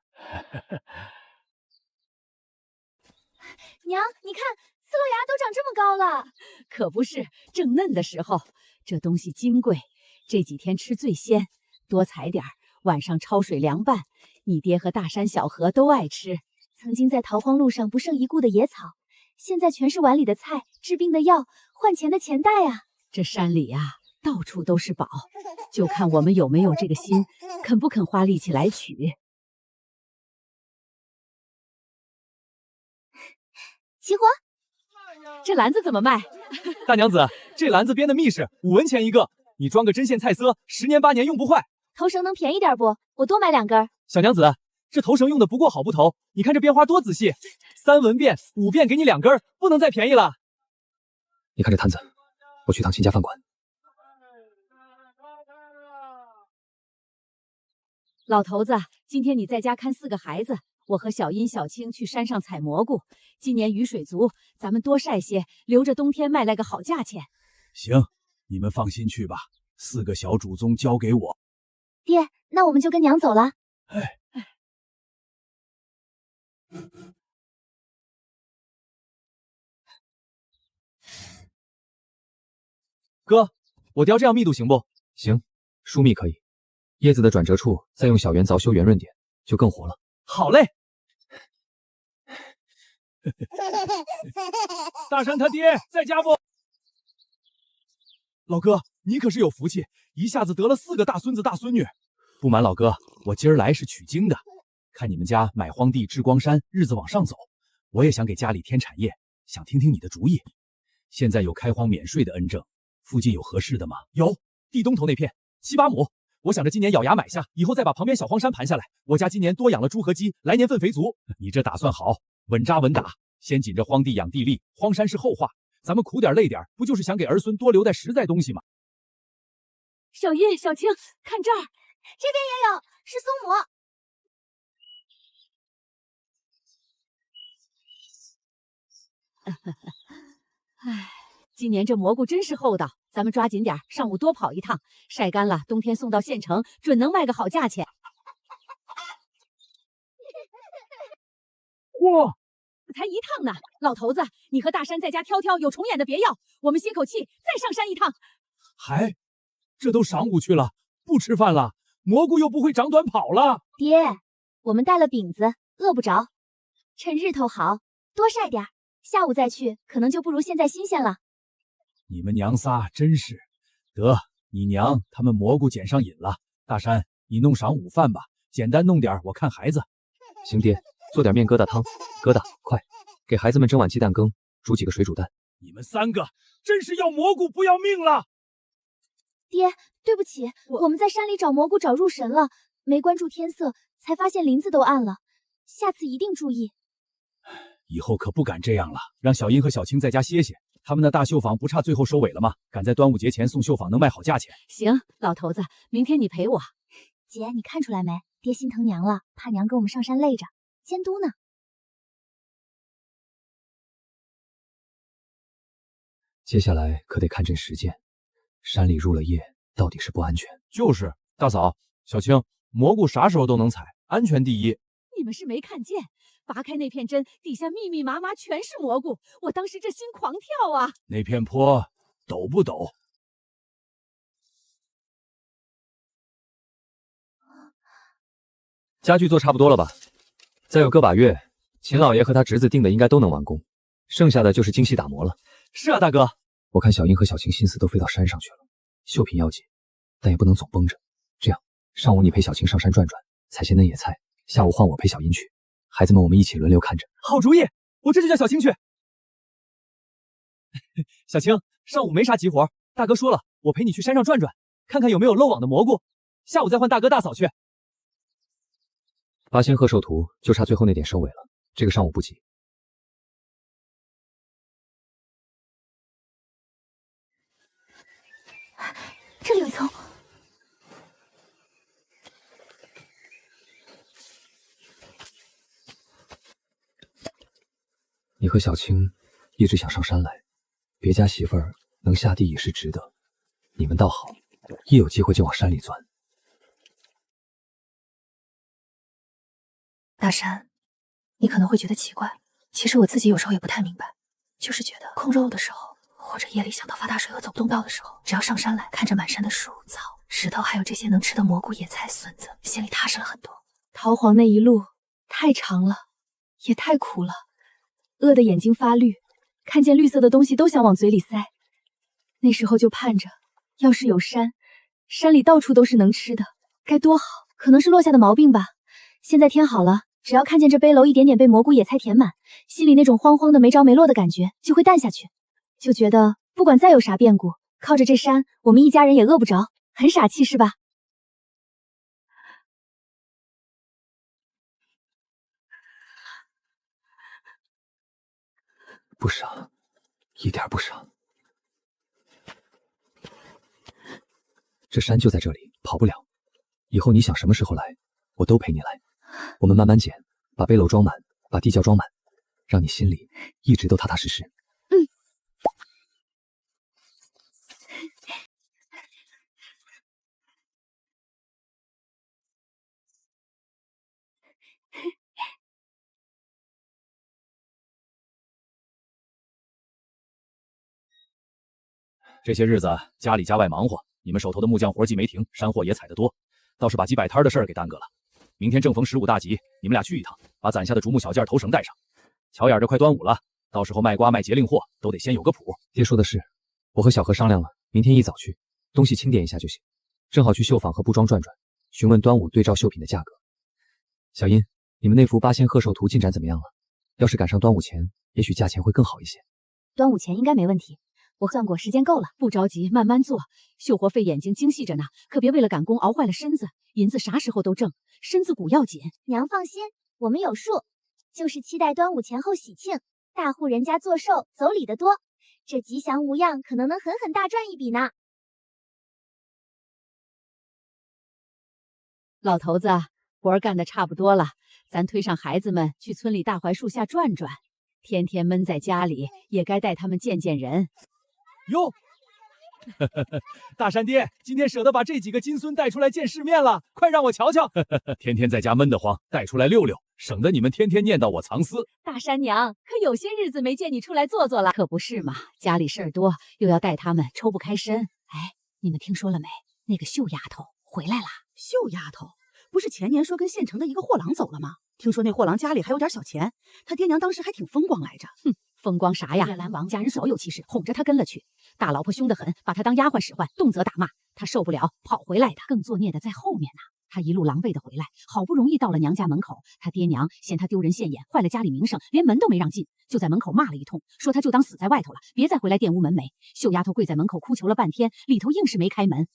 娘，你看，刺芦芽都长这么高了。可不是，正嫩的时候，这东西金贵，这几天吃最鲜，多采点儿，晚上焯水凉拌，你爹和大山小何都爱吃。曾经在逃荒路上不胜一顾的野草，现在全是碗里的菜，治病的药，换钱的钱袋啊！这山里啊，到处都是宝，就看我们有没有这个心，肯不肯花力气来取。齐活！这篮子怎么卖？大娘子，这篮子编的密实，5文钱一个，你装个针线菜色，10年8年用不坏。头绳能便宜点不？我多买2根。小娘子，这头绳用的不过好不头，你看这编花多仔细，3文便5便给你2根，不能再便宜了。你看这摊子，我去趟秦家饭馆。老头子，今天你在家看4个孩子，我和小英、小青去山上采蘑菇。今年雨水足，咱们多晒些，留着冬天卖来个好价钱。行，你们放心去吧，4个小祖宗交给我。爹，那我们就跟娘走了。哥，我雕这样密度行不？行，疏密可以。叶子的转折处再用小圆凿修圆润点，就更活了。好嘞。大山他爹在家不？老哥，你可是有福气，一下子得了4个大孙子大孙女。不瞒老哥，我今儿来是取经的，看你们家买荒地治光山，日子往上走，我也想给家里添产业，想听听你的主意。现在有开荒免税的恩政，附近有合适的吗？有，地东头那片7、8亩，我想着今年咬牙买下，以后再把旁边小荒山盘下来。我家今年多养了猪和鸡，来年分肥足。你这打算好，稳扎稳打，先紧着荒地养地利，荒山是后话。咱们苦点累点，不就是想给儿孙多留点实在东西吗？小印、小青，看这儿，这边也有，是松蘑。唉，今年这蘑菇真是厚道，咱们抓紧点，上午多跑一趟，晒干了，冬天送到县城，准能卖个好价钱。哇！才一趟呢，老头子，你和大山在家挑挑，有重眼的别要，我们歇口气，再上山一趟。这都晌午去了，不吃饭了，蘑菇又不会长短跑了。爹，我们带了饼子，饿不着。趁日头好，多晒点，下午再去，可能就不如现在新鲜了。你们娘仨真是，得，你娘他们蘑菇捡上瘾了。大山，你弄晌午饭吧，简单弄点，我看孩子。行，爹，做点面疙瘩汤。疙瘩，快，给孩子们蒸碗鸡蛋羹，煮几个水煮蛋。你们三个真是要蘑菇不要命了。爹，对不起，我们在山里找蘑菇找入神了，没关注天色，才发现林子都暗了，下次一定注意。以后可不敢这样了，让小英和小青在家歇歇。他们那大绣坊不差最后收尾了吗？赶在端午节前送绣坊，能卖好价钱。行，老头子，明天你陪我。姐，你看出来没？爹心疼娘了，怕娘跟我们上山累着，监督呢。接下来可得看阵实践，山里入了夜，到底是不安全。就是大嫂、小青，蘑菇啥时候都能采，安全第一。你们是没看见，拔开那片针，底下密密麻麻全是蘑菇，我当时这心狂跳啊！那片坡陡不陡？家具做差不多了吧？再有个把月，秦老爷和他侄子定的应该都能完工，剩下的就是精细打磨了。是啊，大哥。我看小英和小青心思都飞到山上去了，绣品要紧，但也不能总绷着。这样，上午你陪小青上山转转，采些嫩野菜，下午换我陪小英去。孩子们我们一起轮流看着。好主意，我这就叫小青去。小青，上午没啥急活，大哥说了，我陪你去山上转转，看看有没有漏网的蘑菇，下午再换大哥大嫂去。八仙鹤寿图就差最后那点收尾了，这个上午不急。这里有一丛。你和小青一直想上山来，别家媳妇儿能下地也是值得。你们倒好，一有机会就往山里钻。大山，你可能会觉得奇怪，其实我自己有时候也不太明白，就是觉得空肉的时候，或者夜里想到发大水和走不动道的时候，只要上山来，看着满山的树、草、石头，还有这些能吃的蘑菇、野菜、笋子，心里踏实了很多。桃黄那一路太长了，也太苦了，饿得眼睛发绿，看见绿色的东西都想往嘴里塞。那时候就盼着，要是有山，山里到处都是能吃的，该多好。可能是落下的毛病吧。现在天好了，只要看见这背篓一点点被蘑菇野菜填满，心里那种慌慌的没着没落的感觉就会淡下去，就觉得不管再有啥变故，靠着这山，我们一家人也饿不着，很傻气是吧？不傻，一点不傻。这山就在这里，跑不了。以后你想什么时候来，我都陪你来。我们慢慢捡，把背篓装满，把地窖装满，让你心里一直都踏踏实实。这些日子家里家外忙活，你们手头的木匠活计没停，山货也采得多，倒是把鸡摆摊的事儿给耽搁了。明天正逢15大吉，你们俩去一趟，把攒下的竹木小件头绳带上。瞧眼这快端午了，到时候卖瓜卖节令货都得先有个谱。爹说的是，我和小何商量了，明天一早去，东西清点一下就行。正好去绣坊和布庄转转，询问端午对照绣品的价格。小殷，你们那幅八仙鹤寿图进展怎么样了？要是赶上端午前，也许价钱会更好一些。端午前应该没问题，我算过，时间够了，不着急，慢慢做。秀活费眼睛精细着呢，可别为了赶工熬坏了身子。银子啥时候都挣，身子骨要紧。娘放心，我们有数，就是期待端午前后喜庆，大户人家做寿走礼的多，这吉祥无恙可能能狠狠大赚一笔呢。老头子，活儿干得差不多了，咱推上孩子们去村里大槐树下转转。天天闷在家里，也该带他们见见人。哟，大山爹，今天舍得把这几个金孙带出来见世面了，快让我瞧瞧。天天在家闷得慌，带出来溜溜，省得你们天天念叨我藏私。大山娘，可有些日子没见你出来坐坐了，可不是嘛？家里事儿多，又要带他们，抽不开身。哎，你们听说了没？那个秀丫头回来了。秀丫头不是前年说跟县城的一个货郎走了吗？听说那货郎家里还有点小钱，他爹娘当时还挺风光来着。哼，风光啥呀？兰王家人少有其事，哄着他跟了去。大老婆凶得很，把他当丫鬟使唤，动辄打骂，他受不了，跑回来的。更作孽的在后面呢。他一路狼狈的回来，好不容易到了娘家门口，他爹娘嫌他丢人现眼，坏了家里名声，连门都没让进，就在门口骂了一通，说他就当死在外头了，别再回来玷污门楣。秀丫头跪在门口哭求了半天，里头硬是没开门。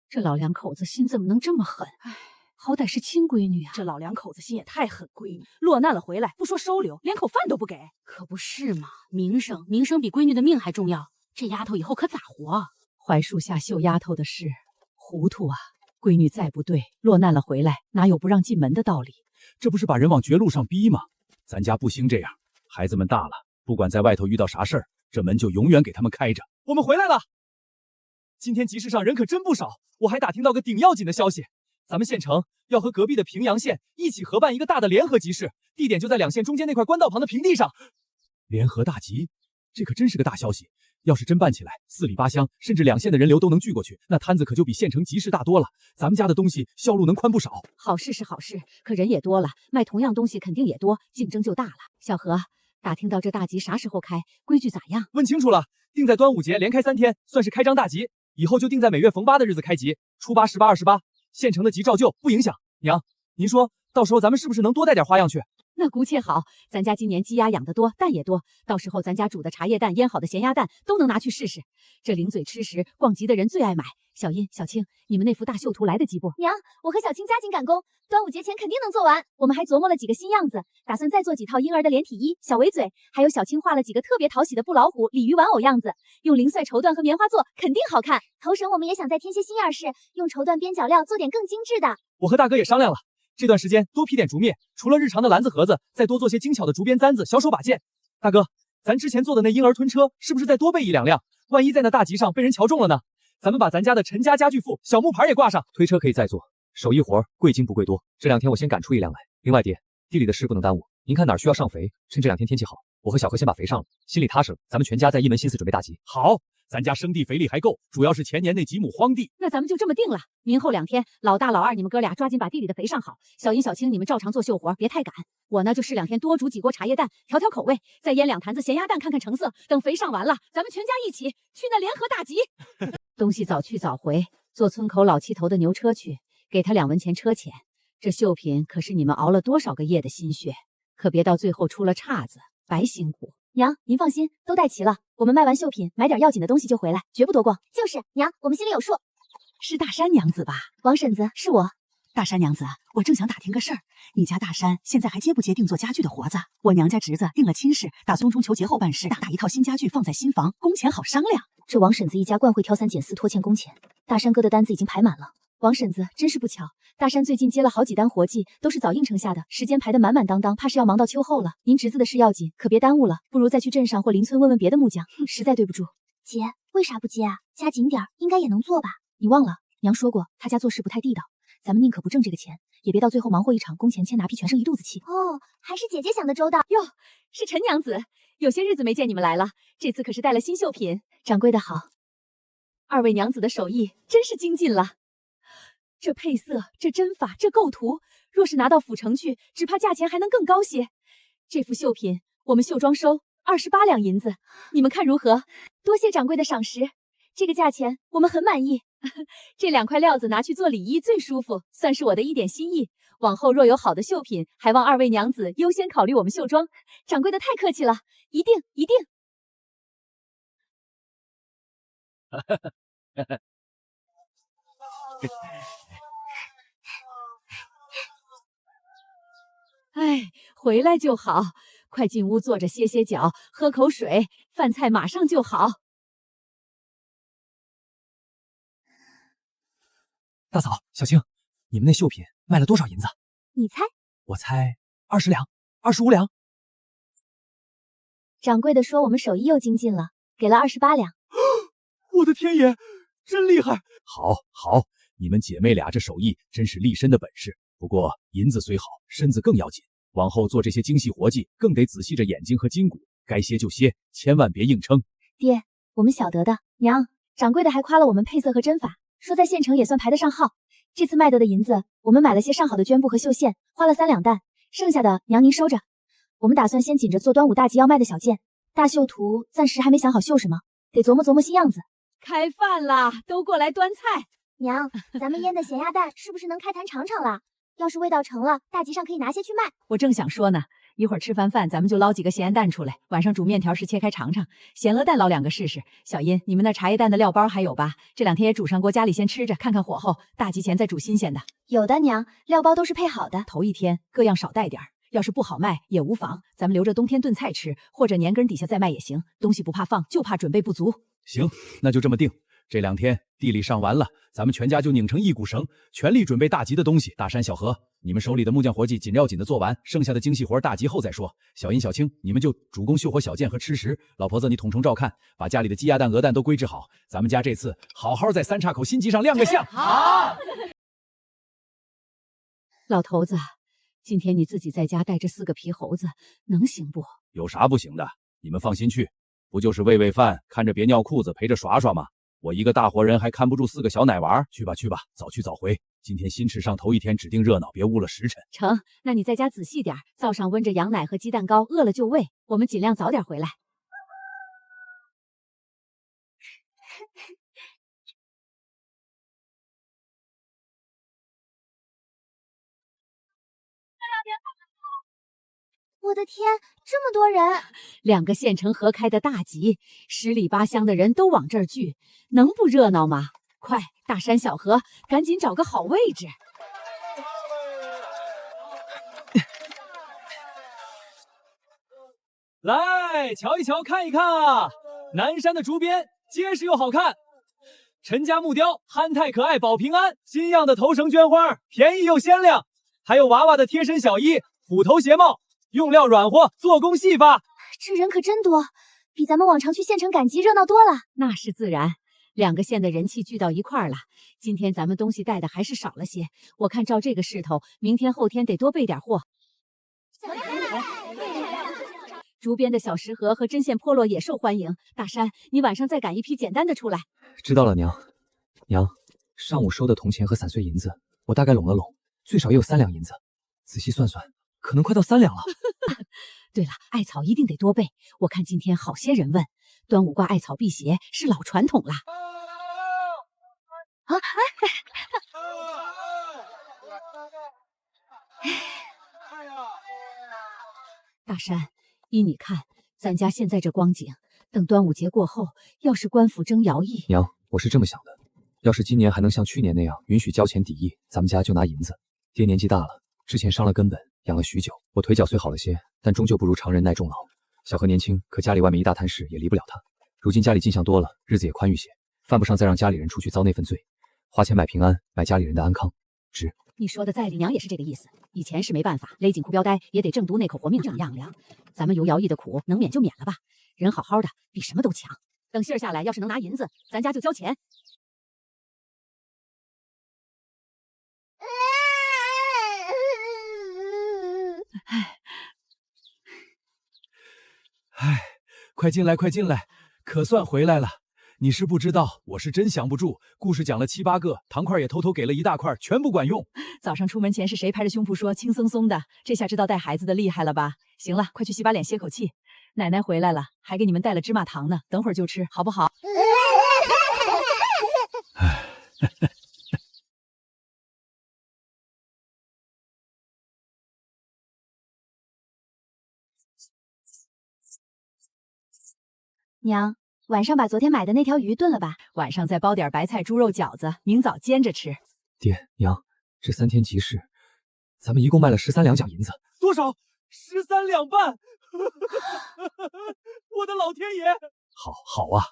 这老两口子心怎么能这么狠？唉，好歹是亲闺女啊！这老两口子心也太狠，闺女落难了回来，不说收留，连口饭都不给，可不是嘛？名声比闺女的命还重要，这丫头以后可咋活？槐树下秀丫头的事，糊涂啊！闺女再不对，落难了回来，哪有不让进门的道理？这不是把人往绝路上逼吗？咱家不兴这样，孩子们大了，不管在外头遇到啥事儿，这门就永远给他们开着。我们回来了。今天集市上人可真不少，我还打听到个顶要紧的消息，咱们县城要和隔壁的平阳县一起合办一个大的联合集市，地点就在两县中间那块官道旁的平地上。联合大集，这可真是个大消息。要是真办起来，4里8乡甚至2县的人流都能聚过去，那摊子可就比县城集市大多了。咱们家的东西销路能宽不少。好事是好事，可人也多了，卖同样东西肯定也多，竞争就大了。小何，打听到这大集啥时候开，规矩咋样？问清楚了，定在端午节连开3天，算是开张大集。以后就定在每月逢8的日子开集，初8、18、28，县城的集照旧不影响。娘，您说到时候咱们是不是能多带点花样去？那姑且好，咱家今年鸡鸭养得多，蛋也多，到时候咱家煮的茶叶蛋、腌好的咸鸭蛋都能拿去试试。这零嘴吃食，逛集的人最爱买。小殷、小青，你们那幅大绣图来得及不？娘，我和小青加紧赶工，端午节前肯定能做完。我们还琢磨了几个新样子，打算再做几套婴儿的连体衣、小围嘴，还有小青画了几个特别讨喜的布老虎、鲤鱼玩偶样子，用零碎绸缎和棉花做，肯定好看。头绳我们也想再添些新样式，用绸缎边角料做点更精致的。我和大哥也商量了，这段时间多批点竹篾，除了日常的篮子盒子，再多做些精巧的竹编簪子、小手把件。大哥，咱之前做的那婴儿吞车，是不是再多备1两辆？万一在那大集上被人瞧中了呢？咱们把咱家的陈家家具铺小木牌也挂上。推车可以再做，手艺活贵精不贵多。这2天我先赶出1辆来。另外爹，地里的事不能耽误，您看哪儿需要上肥，趁这2天天气好，我和小何先把肥上了，心里踏实了。咱们全家在一门心思准备大集。好，咱家生地肥力还够，主要是前年那几亩荒地。那咱们就这么定了。明后2天，老大、老二你们哥俩抓紧把地里的肥上好。小殷、小青你们照常做绣活，别太赶。我呢就试2天多煮几锅茶叶蛋，调调口味，再腌2坛子咸鸭蛋，看看成色。等肥上完了，咱们全家一起去那联合大集。东西早去早回，坐村口老七头的牛车去，给他2文钱车钱。这绣品可是你们熬了多少个夜的心血，可别到最后出了岔子，白辛苦。娘，您放心，都带齐了。我们卖完绣品，买点要紧的东西就回来，绝不多逛。就是娘，我们心里有数。是大山娘子吧？王婶子，是我。大山娘子，我正想打听个事儿，你家大山现在还接不接定做家具的活子？我娘家侄子定了亲事，打算中秋节后办事，打一套新家具放在新房，工钱好商量。这王婶子一家惯会挑3拣4拖欠工钱，大山哥的单子已经排满了。王婶子真是不巧，大山最近接了好几单活计，都是早应承下的，时间排得满满当当，怕是要忙到秋后了。您侄子的事要紧，可别耽误了，不如再去镇上或邻村问问别的木匠。实在对不住。姐，为啥不接啊？加紧点，应该也能做吧？你忘了，娘说过，他家做事不太地道。咱们宁可不挣这个钱，也别到最后忙活一场，工钱欠拿批，全生一肚子气。哦，还是姐姐想的周到哟。是陈娘子，有些日子没见你们来了，这次可是带了新绣品。掌柜的好。2位娘子的手艺真是精进了，这配色，这针法，这构图，若是拿到府城去，只怕价钱还能更高些。这幅绣品，我们绣庄收28两银子，你们看如何？多谢掌柜的赏识，这个价钱我们很满意。这2块料子拿去做里衣最舒服，算是我的一点心意。往后若有好的绣品，还望2位娘子优先考虑我们绣庄。掌柜的太客气了，一定一定。哎，回来就好，快进屋坐着歇歇脚，喝口水，饭菜马上就好。大嫂、小青，你们那绣品卖了多少银子？你猜？我猜20两、25两。掌柜的说我们手艺又精进了，给了28两。我的天爷，真厉害！好，好，你们姐妹俩这手艺真是立身的本事。不过银子虽好，身子更要紧。往后做这些精细活计，更得仔细着眼睛和筋骨，该歇就歇，千万别硬撑。爹，我们晓得的。娘，掌柜的还夸了我们配色和针法，说在县城也算排得上号。这次卖得的银子，我们买了些上好的绢布和绣线，花了3两担，剩下的娘您收着。我们打算先紧着做端午大集要卖的小件，大绣图暂时还没想好绣什么，得琢磨琢磨新样子。开饭啦，都过来端菜。娘，咱们腌的咸鸭蛋是不是能开坛尝尝了？要是味道成了，大集上可以拿些去卖。我正想说呢，一会儿吃完饭咱们就捞几个咸鸭蛋出来，晚上煮面条时切开尝尝，咸鹅蛋捞2个试试。小殷，你们那茶叶蛋的料包还有吧？这2天也煮上锅，家里先吃着，看看火候，大集前再煮新鲜的。有的娘，料包都是配好的。头1天各样少带点儿，要是不好卖也无妨，咱们留着冬天炖菜吃，或者年根底下再卖也行。东西不怕放，就怕准备不足。行，那就这么定。这2天地里上完了，咱们全家就拧成一股绳，全力准备大集的东西。大山、小何，你们手里的木匠活计紧要紧的做完，剩下的精细活大集后再说。小殷、小青，你们就主攻绣活小件和吃食。老婆子，你统筹照看，把家里的鸡鸭蛋、鹅蛋都归置好。咱们家这次好好在三岔口新集上亮个相。好。老头子，今天你自己在家带着4个皮猴子，能行不？有啥不行的？你们放心去，不就是喂喂饭，看着别尿裤子，陪着耍耍吗？我一个大活人还看不住4个小奶娃，去吧去吧，早去早回。今天新池上头1天指定热闹，别误了时辰。成，那你在家仔细点，灶上温着羊奶和鸡蛋糕，饿了就喂。我们尽量早点回来。我的天，这么多人！2个县城合开的大集，10里8乡的人都往这儿聚，能不热闹吗？快，大山、小河，赶紧找个好位置。来，瞧一瞧，看一看啊！南山的竹编结实又好看，陈家木雕憨态可爱保平安，新样的头绳绢花便宜又鲜亮，还有娃娃的贴身小衣、虎头鞋帽。用料软和，做工细发，这人可真多，比咱们往常去县城赶集热闹多了。那是自然，2个县的人气聚到一块儿了。今天咱们东西带的还是少了些，我看照这个势头，明天后天得多备点货。竹编的小石盒和针线破落也受欢迎。大山，你晚上再赶一批简单的出来。知道了，娘。娘，上午收的铜钱和散碎银子，我大概拢了拢，最少也有3两银子。仔细算算，可能快到3两了。对了，艾草一定得多备。我看今天好些人问，端午挂艾草辟邪是老传统啦。啊！大山，依你看，咱家现在这光景，等端午节过后，要是官府征徭役，娘，我是这么想的，要是今年还能像去年那样允许交钱抵役，咱们家就拿银子。爹年纪大了，之前伤了根本，养了许久，我腿脚虽好了些，但终究不如常人耐重劳。小何年轻，可家里外面一大摊事也离不了他。如今家里进项多了，日子也宽裕些，犯不上再让家里人出去遭那份罪。花钱买平安，买家里人的安康，值。你说的在理，娘也是这个意思。以前是没办法，勒紧裤腰带也得挣毒那口活命这样凉。咱们由徭役的苦，能免就免了吧。人好好的，比什么都强。等信儿下来，要是能拿银子，咱家就交钱。哎，快进来，快进来，可算回来了。你是不知道，我是真降不住。故事讲了7、8个，糖块也偷偷给了一大块，全不管用。早上出门前是谁拍着胸脯说轻松松的？这下知道带孩子的厉害了吧？行了，快去洗把脸歇口气。奶奶回来了，还给你们带了芝麻糖呢，等会儿就吃，好不好？娘，晚上把昨天买的那条鱼炖了吧，晚上再包点白菜猪肉饺子，明早煎着吃。爹娘，这3天集市，咱们一共卖了13两奖银子。多少？13两半！我的老天爷！好啊，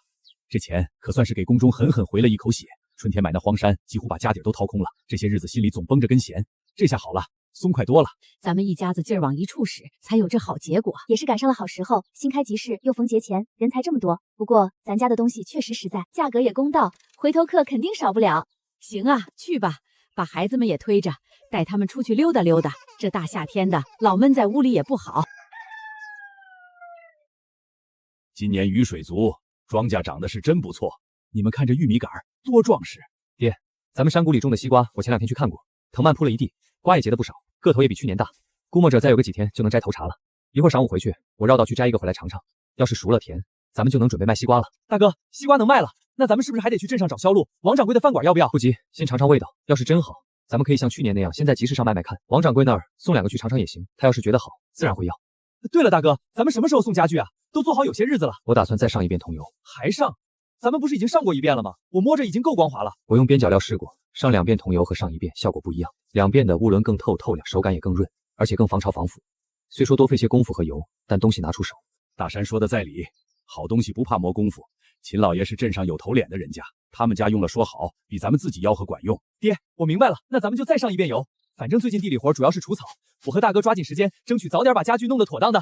这钱可算是给宫中狠狠回了一口血。春天买那荒山，几乎把家底都掏空了，这些日子心里总绷着根弦，这下好了，松快多了。咱们一家子劲儿往一处使，才有这好结果。也是赶上了好时候，新开集市又逢节前，人才这么多。不过咱家的东西确实实在，价格也公道，回头客肯定少不了。行啊，去吧，把孩子们也推着，带他们出去溜达溜达。这大夏天的，老闷在屋里也不好。今年雨水足，庄稼长得是真不错。你们看这玉米杆多壮实！爹，咱们山谷里种的西瓜，我前2天去看过，藤蔓铺了一地，瓜也结得不少，个头也比去年大。估摸着再有个几天就能摘头茬了。一会儿晌午回去，我绕道去摘一个回来尝尝，要是熟了甜，咱们就能准备卖西瓜了。大哥，西瓜能卖了，那咱们是不是还得去镇上找销路？王掌柜的饭馆要不要？不急，先尝尝味道，要是真好，咱们可以像去年那样，先在集市上卖卖看。王掌柜那儿送2个去尝尝也行，他要是觉得好，自然会要。对了，大哥，咱们什么时候送家具啊？都做好有些日子了。我打算再上一遍桐油。还上？咱们不是已经上过一遍了吗？我摸着已经够光滑了。我用边角料试过，上2遍桐油和上1遍效果不一样，2遍的乌轮更透亮，手感也更润，而且更防潮防腐。虽说多费些功夫和油，但东西拿出手。大山说的在理，好东西不怕磨功夫。秦老爷是镇上有头脸的人家，他们家用了说好，比咱们自己吆喝管用。爹，我明白了，那咱们就再上一遍油。反正最近地里活主要是除草，我和大哥抓紧时间，争取早点把家具弄得妥当的。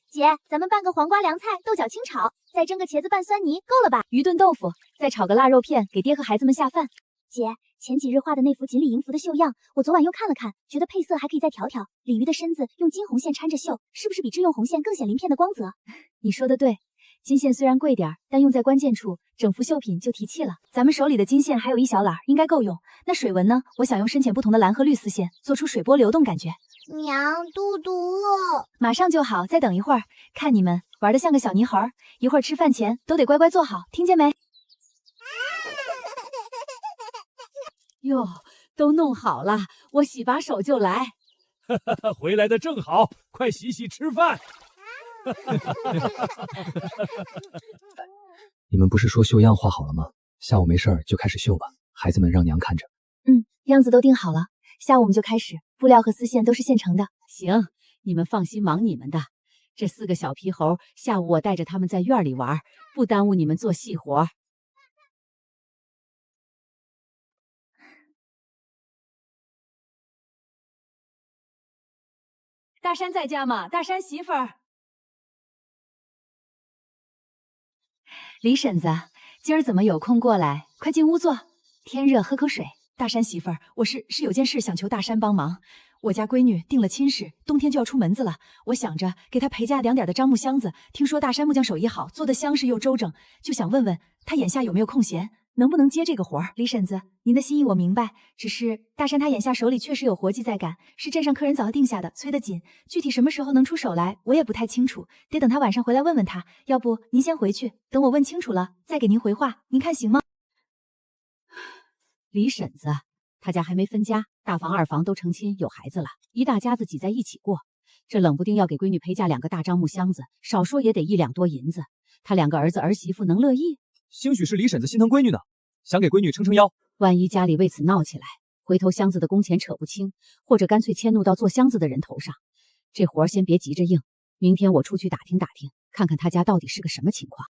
姐，咱们拌个黄瓜凉菜，豆角清炒，再蒸个茄子拌酸泥，够了吧？鱼炖豆腐，再炒个腊肉片，给爹和孩子们下饭。姐，前几日画的那幅锦鲤迎福的绣样，我昨晚又看了看，觉得配色还可以再调调。鲤鱼的身子用金红线掺着绣，是不是比制用红线更显鳞片的光泽？你说的对，金线虽然贵点，但用在关键处，整幅绣品就提气了。咱们手里的金线还有一小揽，应该够用。那水纹呢？我想用深浅不同的蓝和绿丝线，做出水波流动感觉。娘，肚肚饿，马上就好，再等一会儿。看你们玩得像个小泥孩，一会儿吃饭前都得乖乖坐好，听见没？哟，都弄好了，我洗把手就来。回来的正好，快洗洗吃饭。你们不是说绣样画好了吗？下午没事儿就开始绣吧，孩子们让娘看着。样子都定好了，下午我们就开始。布料和丝线都是现成的。行，你们放心忙你们的。这4个小皮猴，下午我带着他们在院里玩，不耽误你们做细活。大山在家吗？大山媳妇儿。李婶子，今儿怎么有空过来？快进屋坐，天热，喝口水。大山媳妇儿，我是有件事想求大山帮忙。我家闺女定了亲事，冬天就要出门子了，我想着给她陪嫁2点的樟木箱子。听说大山木匠手艺好，做的箱式又周整，就想问问她眼下有没有空闲，能不能接这个活儿？李婶子，您的心意我明白，只是大山他眼下手里确实有活计在赶，是镇上客人早定下的，催得紧。具体什么时候能出手来，我也不太清楚，得等他晚上回来问问他。要不您先回去，等我问清楚了再给您回话，您看行吗？李婶子，她家还没分家，大房2房都成亲有孩子了，一大家子挤在一起过。这冷不丁要给闺女陪嫁2个大樟木箱子，少说也得1两多银子。她2个儿子儿媳妇能乐意？兴许是李婶子心疼闺女呢，想给闺女撑撑腰。万一家里为此闹起来，回头箱子的工钱扯不清，或者干脆迁怒到做箱子的人头上。这活先别急着应，明天我出去打听打听，看看他家到底是个什么情况。